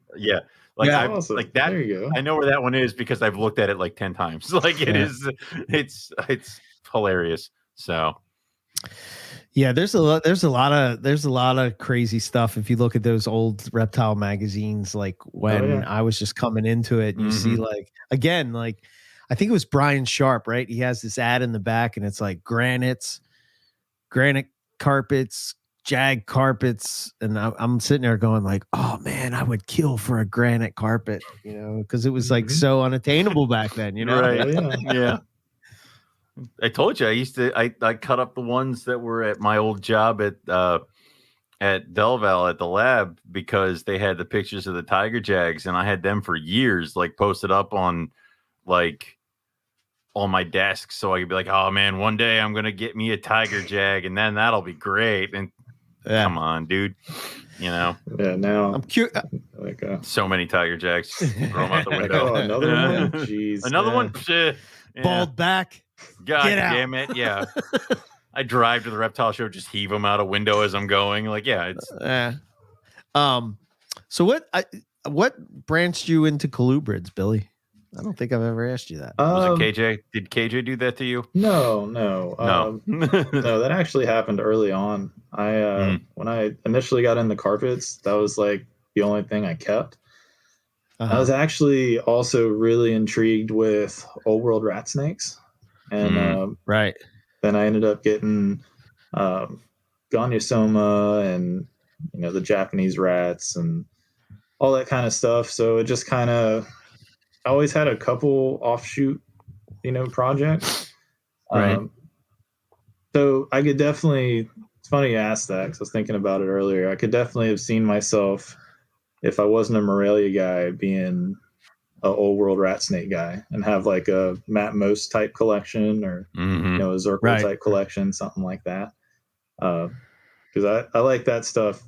awesome. like that. There you go. I know where that one is because I've looked at it like 10 times. Like it's hilarious. So there's a lot of crazy stuff. If you look at those old reptile magazines, like when I was just coming into it, you see I think it was Brian Sharp, right? He has this ad in the back, and it's like granite carpets, jag carpets, and I'm sitting there going like, oh man, I would kill for a granite carpet, because it was like so unattainable back then, Right? Yeah. I told you I cut up the ones that were at my old job at Del Val at the lab because they had the pictures of the tiger jags, and I had them for years, like posted up on like on my desk, so I could be like, oh man, one day I'm gonna get me a tiger jag, and then that'll be great. And come on, dude, Yeah, now I'm cute. Like so many tiger jags, throw them out the window. Oh, another one, jeez, another one. Yeah. Bald back. God damn it! Yeah, I drive to the reptile show, just heave them out a window as I'm going. Like, yeah, it's So what branched you into colubrids, Billy? I don't think I've ever asked you that. Was it KJ? Did KJ do that to you? No. No. No, that actually happened early on. When I initially got into carpets, that was like the only thing I kept. I was actually also really intrigued with old world rat snakes, and right. Then I ended up getting Gonyosoma and the Japanese rats and all that kind of stuff. So it just kind of, I always had a couple offshoot, projects. Right. So I could definitely, it's funny you asked that because I was thinking about it earlier. I could definitely have seen myself, if I wasn't a Morelia guy, being an old world rat snake guy and have like a Matt Most type collection or, a Zirkle type collection, something like that. Because I like that stuff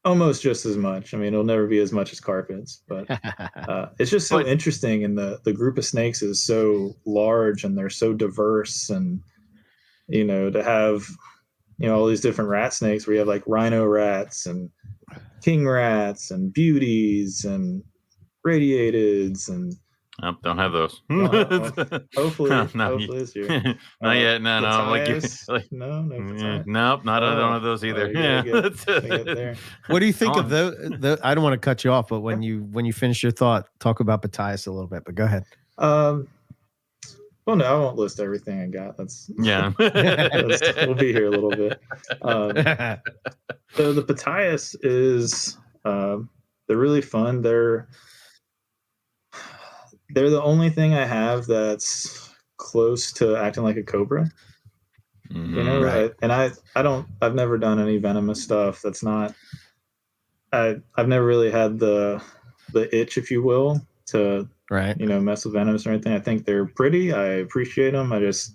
almost just as much. I mean, it'll never be as much as carpets, but it's just so interesting. And the group of snakes is so large and they're so diverse. And, to have, all these different rat snakes where you have like rhino rats and king rats and beauties and radiateds and don't have those. Hopefully this year. Not yet. No. I'm like, nope, I don't have those either. There. What do you think of the? I don't want to cut you off, but when you finish your thought, talk about Batias a little bit. But go ahead. Well, no, I won't list everything I got. We'll be here a little bit. So the Batias is they're really fun. They're the only thing I have that's close to acting like a cobra. Right. And I've never done any venomous stuff. That's not. I've never really had the itch, if you will, to mess with venomous or anything. I think they're pretty. I appreciate them. I just,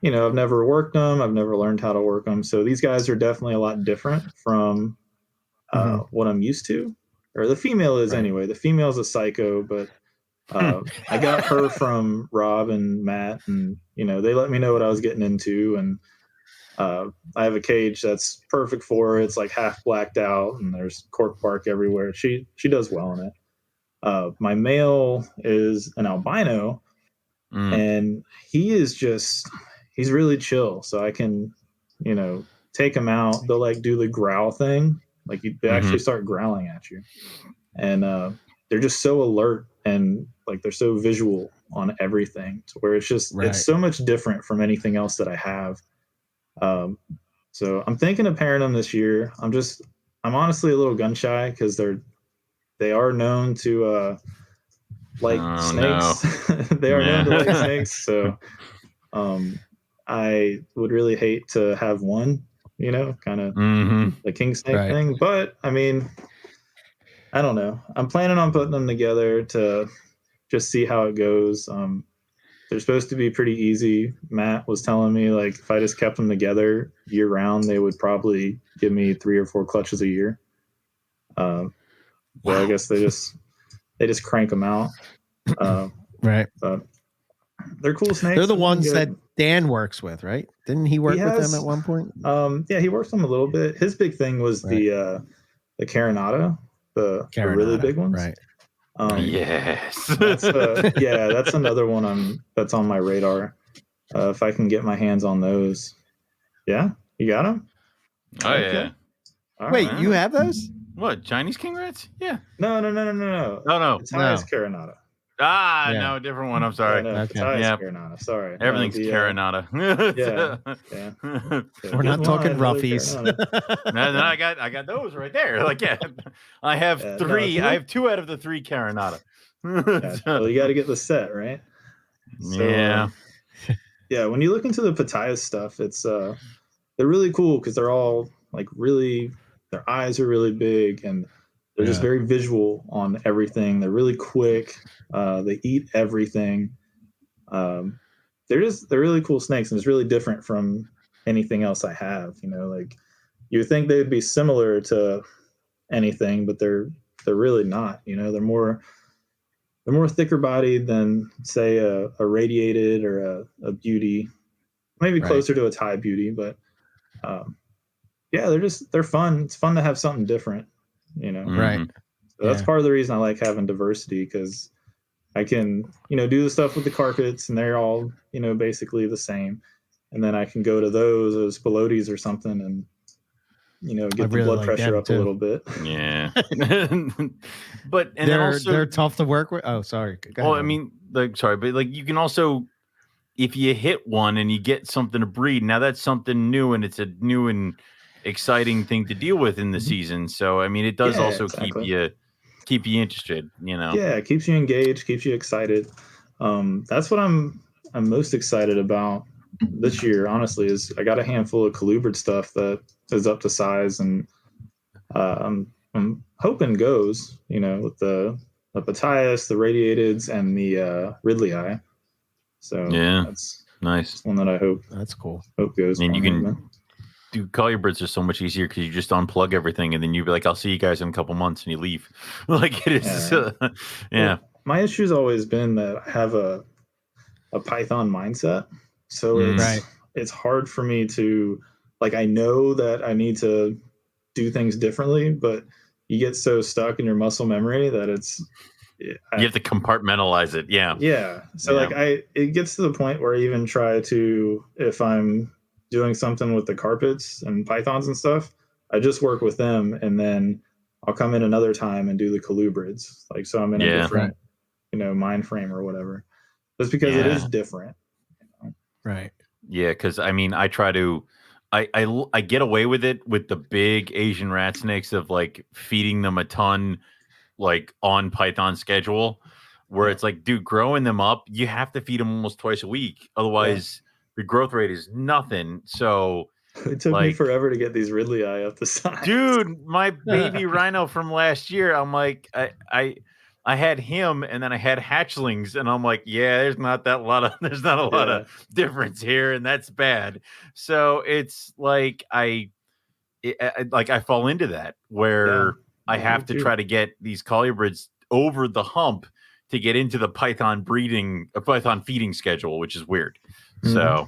I've never worked them. I've never learned how to work them. So these guys are definitely a lot different from what I'm used to, or the female is anyway. The female is a psycho, but I got her from Rob and Matt, and they let me know what I was getting into, and I have a cage that's perfect for her. It's like half blacked out, and there's cork bark everywhere. She does well in it. My male is an albino, and he's really chill. So I can, take him out. They'll like do the growl thing, like they actually start growling at you, and they're just so alert and like they're so visual on everything, to where it's just it's so much different from anything else that I have. So I'm thinking of pairing them this year. I'm honestly a little gun shy because they are known to like snakes. They are known to like snakes. So I would really hate to have one, kind of the king snake thing. But I mean, I don't know. I'm planning on putting them together to just see how it goes. They're supposed to be pretty easy. Matt was telling me, like, if I just kept them together year round, they would probably give me 3 or 4 clutches a year. Well, I guess they just crank them out. Right. But they're cool snakes. They're the ones that Dan works with, right? Didn't he work with them at one point? Yeah, he works them a little bit. His big thing was the Carinata, the really big ones. Right. Yes. That's another one that's on my radar. If I can get my hands on those. Yeah, you got them? Oh, okay. Yeah. Wait, you have those? What, Chinese king rats? Yeah. No. No. It's Carinata. No, different one. I'm sorry. Yeah, no, Carinata. Sorry. Everything's Carinata. Yeah. We're not talking roughies. No, I got those right there. Like, I have three. I have 2 out of the 3 Carinata. Well, you got to get the set, right? So, when you look into the Pitaya stuff, it's they're really cool because they're all like really, their eyes are really big and they're just very visual on everything. They're really quick. They eat everything. They're really cool snakes, and it's really different from anything else I have. Like you think they'd be similar to anything, but they're really not. They're more thicker bodied than say a radiated or a beauty, maybe closer to a Thai beauty, but they're fun. It's fun to have something different, Right. So that's part of the reason I like having diversity, because I can, do the stuff with the carpets and they're all, basically the same. And then I can go to those pelotes or something and, get the blood pressure up a little bit. Yeah. But they're tough to work with. Oh, sorry. Well, I mean, but you can also, if you hit one and you get something to breed, now that's something new and it's a new and exciting thing to deal with in the season. So, I mean, it does also keep you interested, Yeah, it keeps you engaged, keeps you excited. That's what I'm most excited about this year, honestly, is I got a handful of colubrid stuff that is up to size, and I'm hoping goes, with the Pitayas, the radiateds, and the Ridley-eye. So that's nice. One that I hope goes. And you can do colubrids are so much easier because you just unplug everything and then you be like, I'll see you guys in a couple months, and you leave. Like it is. Well, my issue's always been that I have a Python mindset. So it's hard for me to, like, I know that I need to do things differently, but you get so stuck in your muscle memory that you have to compartmentalize it. Yeah. So it gets to the point where I even try to, if I'm doing something with the carpets and pythons and stuff, I just work with them, and then I'll come in another time and do the colubrids. Like, so I'm in a different, mind frame or whatever. Just because it is different. Right. Yeah, because I mean, I try to, I get away with it with the big Asian rat snakes of like feeding them a ton, like on Python schedule, where it's like, dude, growing them up, you have to feed them almost twice a week, otherwise the growth rate is nothing. So it took me forever to get these Ridley-eye up the size. Dude, my baby rhino from last year, I'm like, I had him, and then I had hatchlings, and I'm like, there's not a lot of difference here, and that's bad. So it's like I fall into that where I have to try to get these colubrids over the hump to get into the Python feeding schedule, which is weird. Mm-hmm. So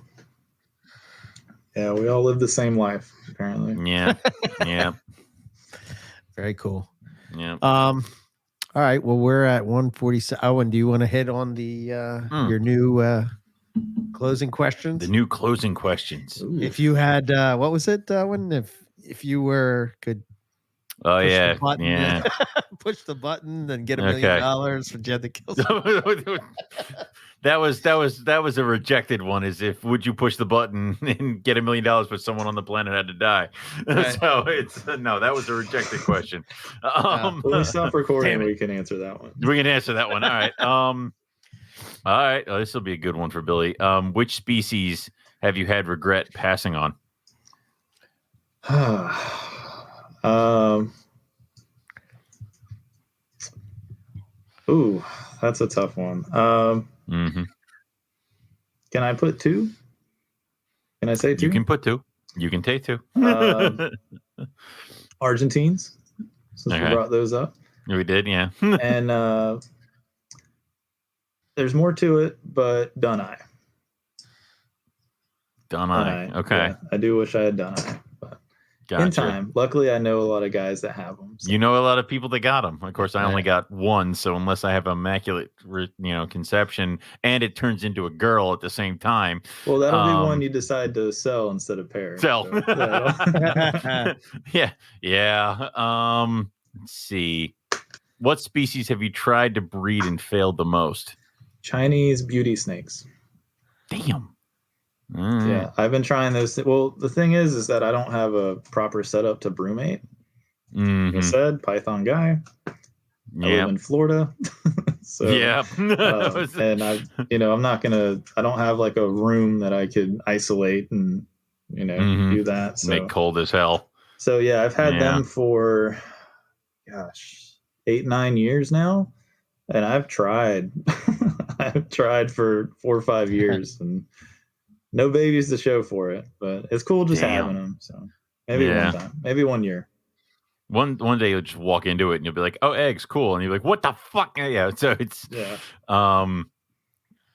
we all live the same life, apparently. Yeah. Very cool. Yeah. All right. Well, we're at 147. Owen, do you want to hit on the your new closing questions? The new closing questions. Ooh. If you had what was it, Owen? If you could push the button and get $1 million for Jed to kill someone. That was a rejected one. Is if would you push the button and get $1 million, but someone on the planet had to die? Right. So it's no, that was a rejected question. When we stop recording, we can answer that one. We can answer that one. All right. All right. Oh, this will be a good one for Billy. Which species have you had regret passing on? Ooh, that's a tough one. Can I put 2? Can I say 2? You can put 2. You can take 2. Argentines, since we brought those up. We did, yeah. And there's more to it, but Dunai. Okay. Yeah, I do wish I had Dunai, but in time. Luckily, I know a lot of guys that have them. So. You know a lot of people that got them. Of course, I only got one, so unless I have immaculate, conception, and it turns into a girl at the same time. Well, that'll be one you decide to sell instead of pair. Sell. So, yeah. Let's see. What species have you tried to breed and failed the most? Chinese beauty snakes. Damn. Yeah, I've been trying those. Well, the thing is that I don't have a proper setup to brumate. Like I said, Python guy. I live in Florida. So and I'm not gonna. I don't have like a room that I could isolate and do that. So make cold as hell. So yeah, I've had them for 8-9 years now, and I've tried. I've tried for 4 or 5 years, and no babies to show for it. But it's cool just having them. So maybe one time, maybe 1 year. One day you'll just walk into it and you'll be like, "Oh, eggs, cool," and you're like, "What the fuck?" Yeah. So it's all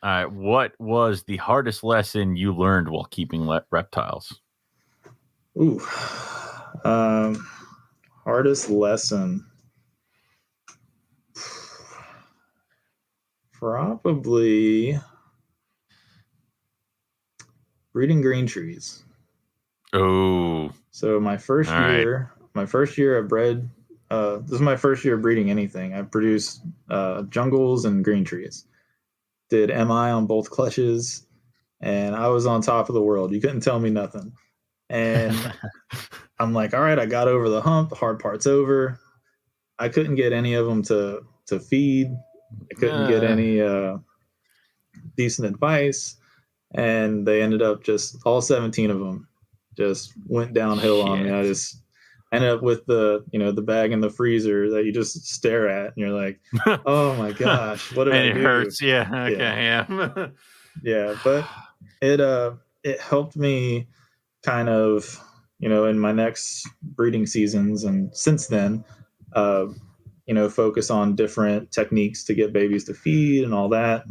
right. What was the hardest lesson you learned while keeping reptiles? Ooh, hardest lesson. Probably breeding green trees. Oh. So my first year I bred. This is my first year breeding anything. I produced jungles and green trees. Did MI on both clutches, and I was on top of the world. You couldn't tell me nothing. And I'm like, all right, I got over the hump. The hard part's over. I couldn't get any of them to feed. I couldn't get any decent advice, and they ended up just all 17 of them just went downhill on me. I just ended up with the bag in the freezer that you just stare at, and you're like, oh my gosh, what did I do? It hurts. Yeah. Okay. Yeah, but it helped me kind of in my next breeding seasons, and since then focus on different techniques to get babies to feed and all that.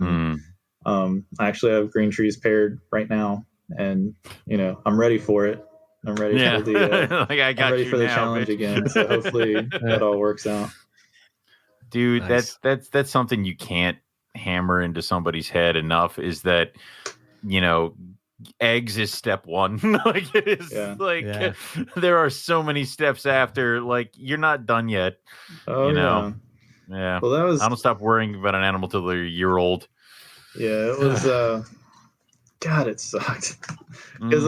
I actually have green trees paired right now, and I'm ready for it. I'm ready for the like I'm ready for the challenge again. So hopefully that all works out. Dude, nice. That's something you can't hammer into somebody's head enough, is that eggs is step one. Like it is there are so many steps after, like you're not done yet. Yeah. Well, I don't stop worrying about an animal till they're a year old. Yeah, it was God, it sucked. Because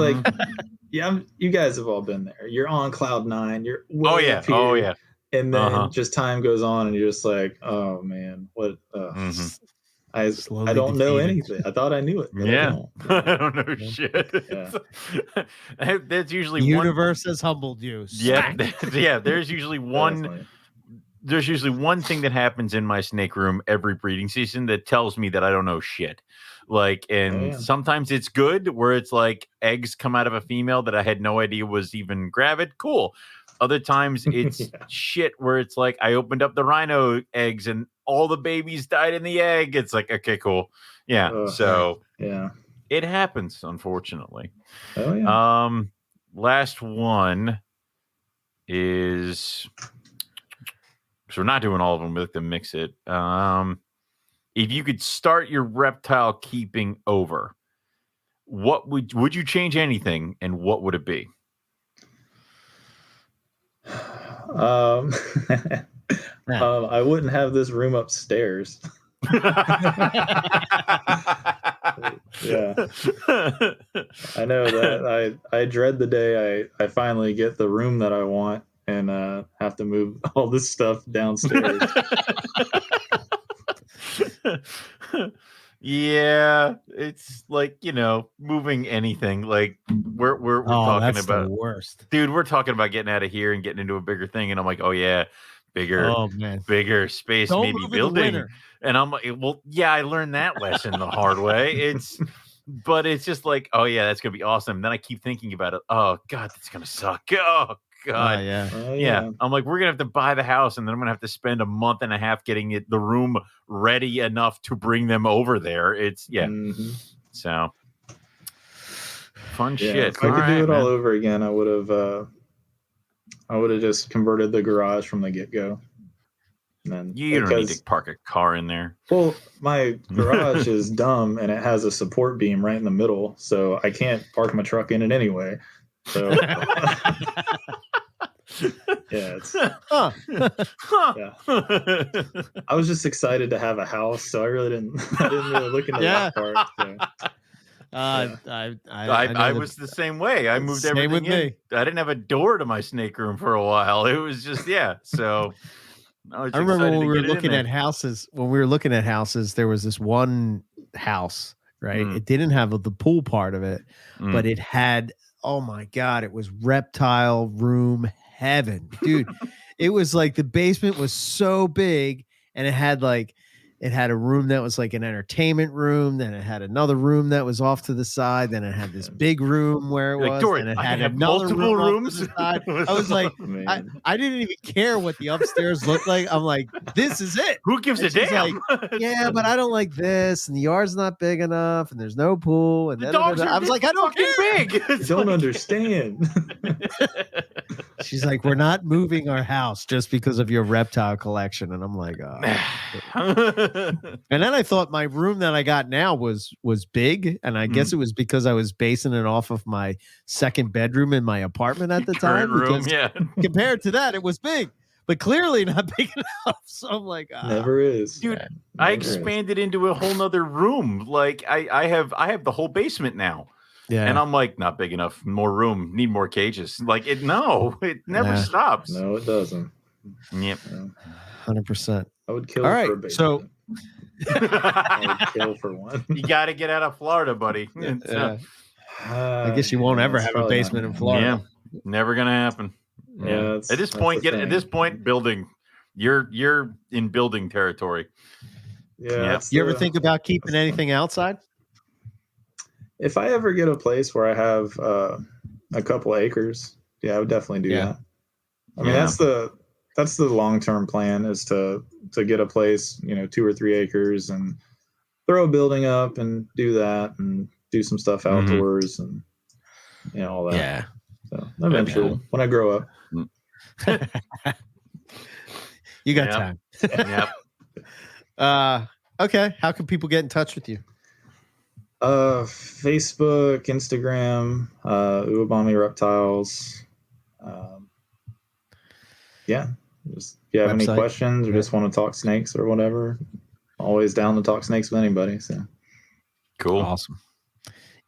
you guys have all been there. You're on cloud 9. You're way up here. And then just time goes on, and you're just like, oh man, what? I don't know anything. I thought I knew it. But I don't know shit. That's usually the universe has humbled you. There's usually one. There's usually one thing that happens in my snake room every breeding season that tells me that I don't know shit. Like, and sometimes it's good, where it's like eggs come out of a female that I had no idea was even gravid. Cool. Other times it's shit, where it's like I opened up the rhino eggs and all the babies died in the egg. It's like, okay, cool. Yeah. So it happens, unfortunately. Oh yeah. Last one is, so we're not doing all of them. We like to mix it. If you could start your reptile keeping over, what would you change anything, and what would it be? I wouldn't have this room upstairs. Yeah, I know that. I dread the day I finally get the room that I want and have to move all this stuff downstairs. Yeah, it's like, moving anything. Like we're talking about the worst. Dude, we're talking about getting out of here and getting into a bigger thing, and I'm like, oh yeah, bigger space, don't maybe building. And I'm like, well, yeah, I learned that lesson the hard way. But it's just like, oh yeah, that's gonna be awesome. And then I keep thinking about it. Oh god, that's gonna suck. Oh god. Yeah. I'm like, we're gonna have to buy the house, and then I'm gonna have to spend a month and a half getting the room ready enough to bring them over there. It's so fun shit. If I could do it all over again, I would have just converted the garage from the get-go. You don't need to park a car in there. Well, my garage is dumb, and it has a support beam right in the middle, so I can't park my truck in it anyway. So Yeah, it's Huh. yeah. I was just excited to have a house, so I really I didn't really look into that part. So. I was the same way. I moved everything in. Me. I didn't have a door to my snake room for a while. It was just so. I remember when we were looking at houses. When we were looking at houses, there was this one house, right? It didn't have the pool part of it, but it had. Oh my God! It was reptile room heaven, dude. It was like the basement was so big, and it had a room that was like an entertainment room. Then it had another room that was off to the side. Then it had this big room where it was. Then it had another room rooms. Off to the side. I was like, I didn't even care what the upstairs looked like. I'm like, this is it. Who gives a damn? Like, yeah, but I don't like this, and the yard's not big enough, and there's no pool. And the dogs are I was like, I don't care. Big. I don't understand. She's like, we're not moving our house just because of your reptile collection, and I'm like, And then I thought my room that I got now was big, and I guess it was because I was basing it off of my second bedroom in my apartment at the time. Room, compared to that, it was big, but clearly not big enough. So I'm like, never is, dude. I expanded into a whole nother room. Like I have the whole basement now. Yeah. And I'm like, not big enough. More room. Need more cages. Like it never stops. No, it doesn't. Yep. 100%. I would kill for a basement. So I would kill for one. You got to get out of Florida, buddy. I guess you won't ever have a basement in Florida. Yeah, never gonna happen. Yeah. At this point, building. You're in building territory. Yeah. You ever think about keeping anything outside? If I ever get a place where I have a couple acres, I would definitely do that. I mean, that's the long-term plan, is to get a place, 2 or 3 acres, and throw a building up and do that, and do some stuff outdoors and all that. Yeah. So eventually, when I grow up. You got time. Yep. Okay. How can people get in touch with you? Facebook, Instagram, Uwabami Reptiles. Just if you have any questions or just want to talk snakes or whatever, always down to talk snakes with anybody. So cool. Awesome.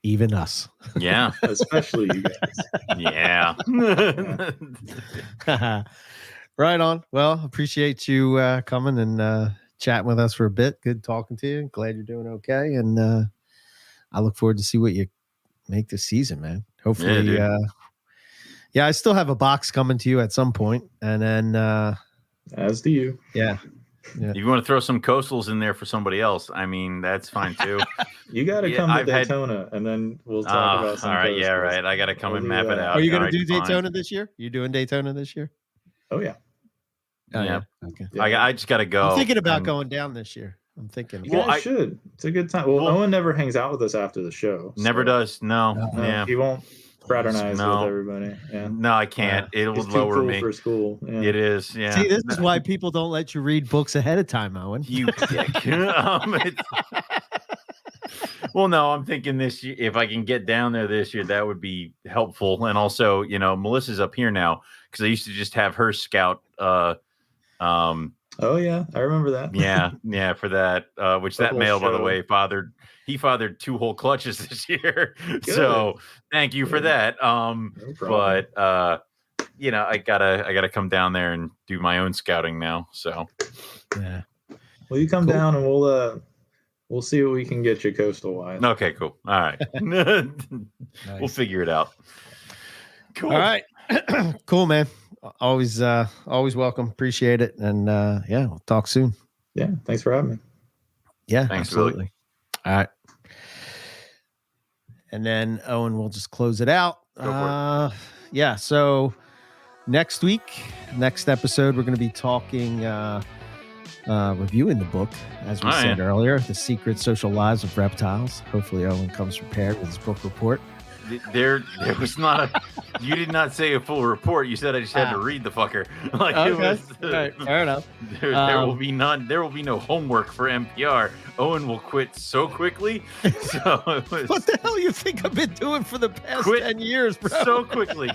Even us. Yeah. Especially you guys. Yeah. Right on. Well, appreciate you coming and chatting with us for a bit. Good talking to you. Glad you're doing okay. And I look forward to see what you make this season, man. Hopefully, I still have a box coming to you at some point, and then as do you. Yeah. If you want to throw some coastals in there for somebody else, I mean, that's fine too. You got to come to Daytona, and then we'll talk about some. All right, coastals. Yeah, right. I got to come and map it out. Are you going to do Daytona this year? You doing Daytona this year? Oh yeah. Yeah. Okay. I just got to go. I'm thinking about going down this year. I'm thinking. Well, I should. It's a good time. Well, Owen never hangs out with us after the show. Never does. No. Yeah. He won't fraternize with everybody. Yeah. No, I can't. It will lower cool me for school. Yeah. It is. Yeah. See, this is why people don't let you read books ahead of time, Owen. You dick. Well, no, I'm thinking this year, if I can get down there this year, that would be helpful. And also, Melissa's up here now, because I used to just have her scout. Oh yeah, I remember that. Yeah, for that. Which that male, by the way, fathered 2 whole clutches this year. Good. So thank you for that. No but I gotta come down there and do my own scouting now. So yeah. Well, you come down and we'll see what we can get you coastal wise. Okay, cool. All right. Nice. We'll figure it out. Cool. All right. Cool, man. Always welcome. Appreciate it. And we'll talk soon. Yeah. Thanks for having me. Yeah, thanks, absolutely. Billy. All right. And then Owen will just close it out. Go for it. Yeah. So next episode, we're going to be talking, reviewing the book, as we said earlier, The Secret Social Lives of Reptiles. Hopefully Owen comes prepared with his book report. There was not you did not say a full report. You said I just had to read the fucker. Like okay. It was, right. Fair enough. There will be no homework for NPR. Owen will quit so quickly. So what the hell you think I've been doing for the past 10 years, bro? So quickly.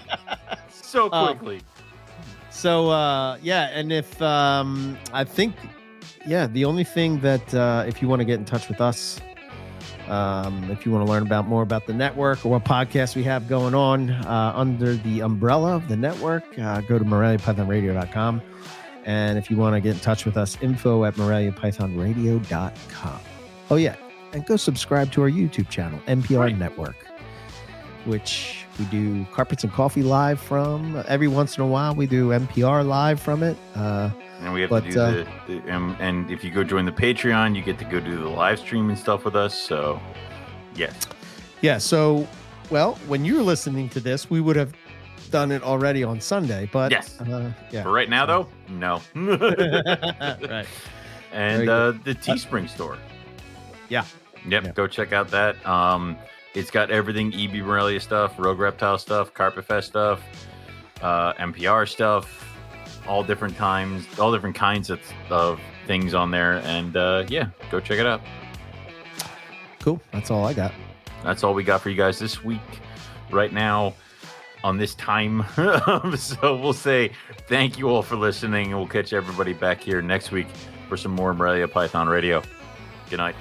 So yeah, and if I think, yeah, the only thing that if you want to get in touch with us, if you want to learn more about the network or what podcasts we have going on under the umbrella of the network, go to MoreliaPythonRadio.com. And if you want to get in touch with us, info@MoreliaPythonRadio.com. Oh, yeah. And go subscribe to our YouTube channel, NPR Network, which we do Carpets and Coffee live from. Every once in a while, we do NPR live from it. And we have to do and if you go join the Patreon, you get to go do the live stream and stuff with us. So, yes. Yeah. So, well, when you're listening to this, we would have done it already on Sunday, but yes. Yeah. For right now, though, no. Right. And the Teespring store. Yeah. Yep. Yeah. Go check out that. It's got everything: EB Morelia stuff, Rogue Reptile stuff, Carpet Fest stuff, NPR stuff. All different times, all different kinds of things on there. And yeah, go check it out. Cool. That's all I got. That's all we got for you guys this week, right now, on this time. So we'll say thank you all for listening, and we'll catch everybody back here next week for some more Morelia Python Radio. Good night.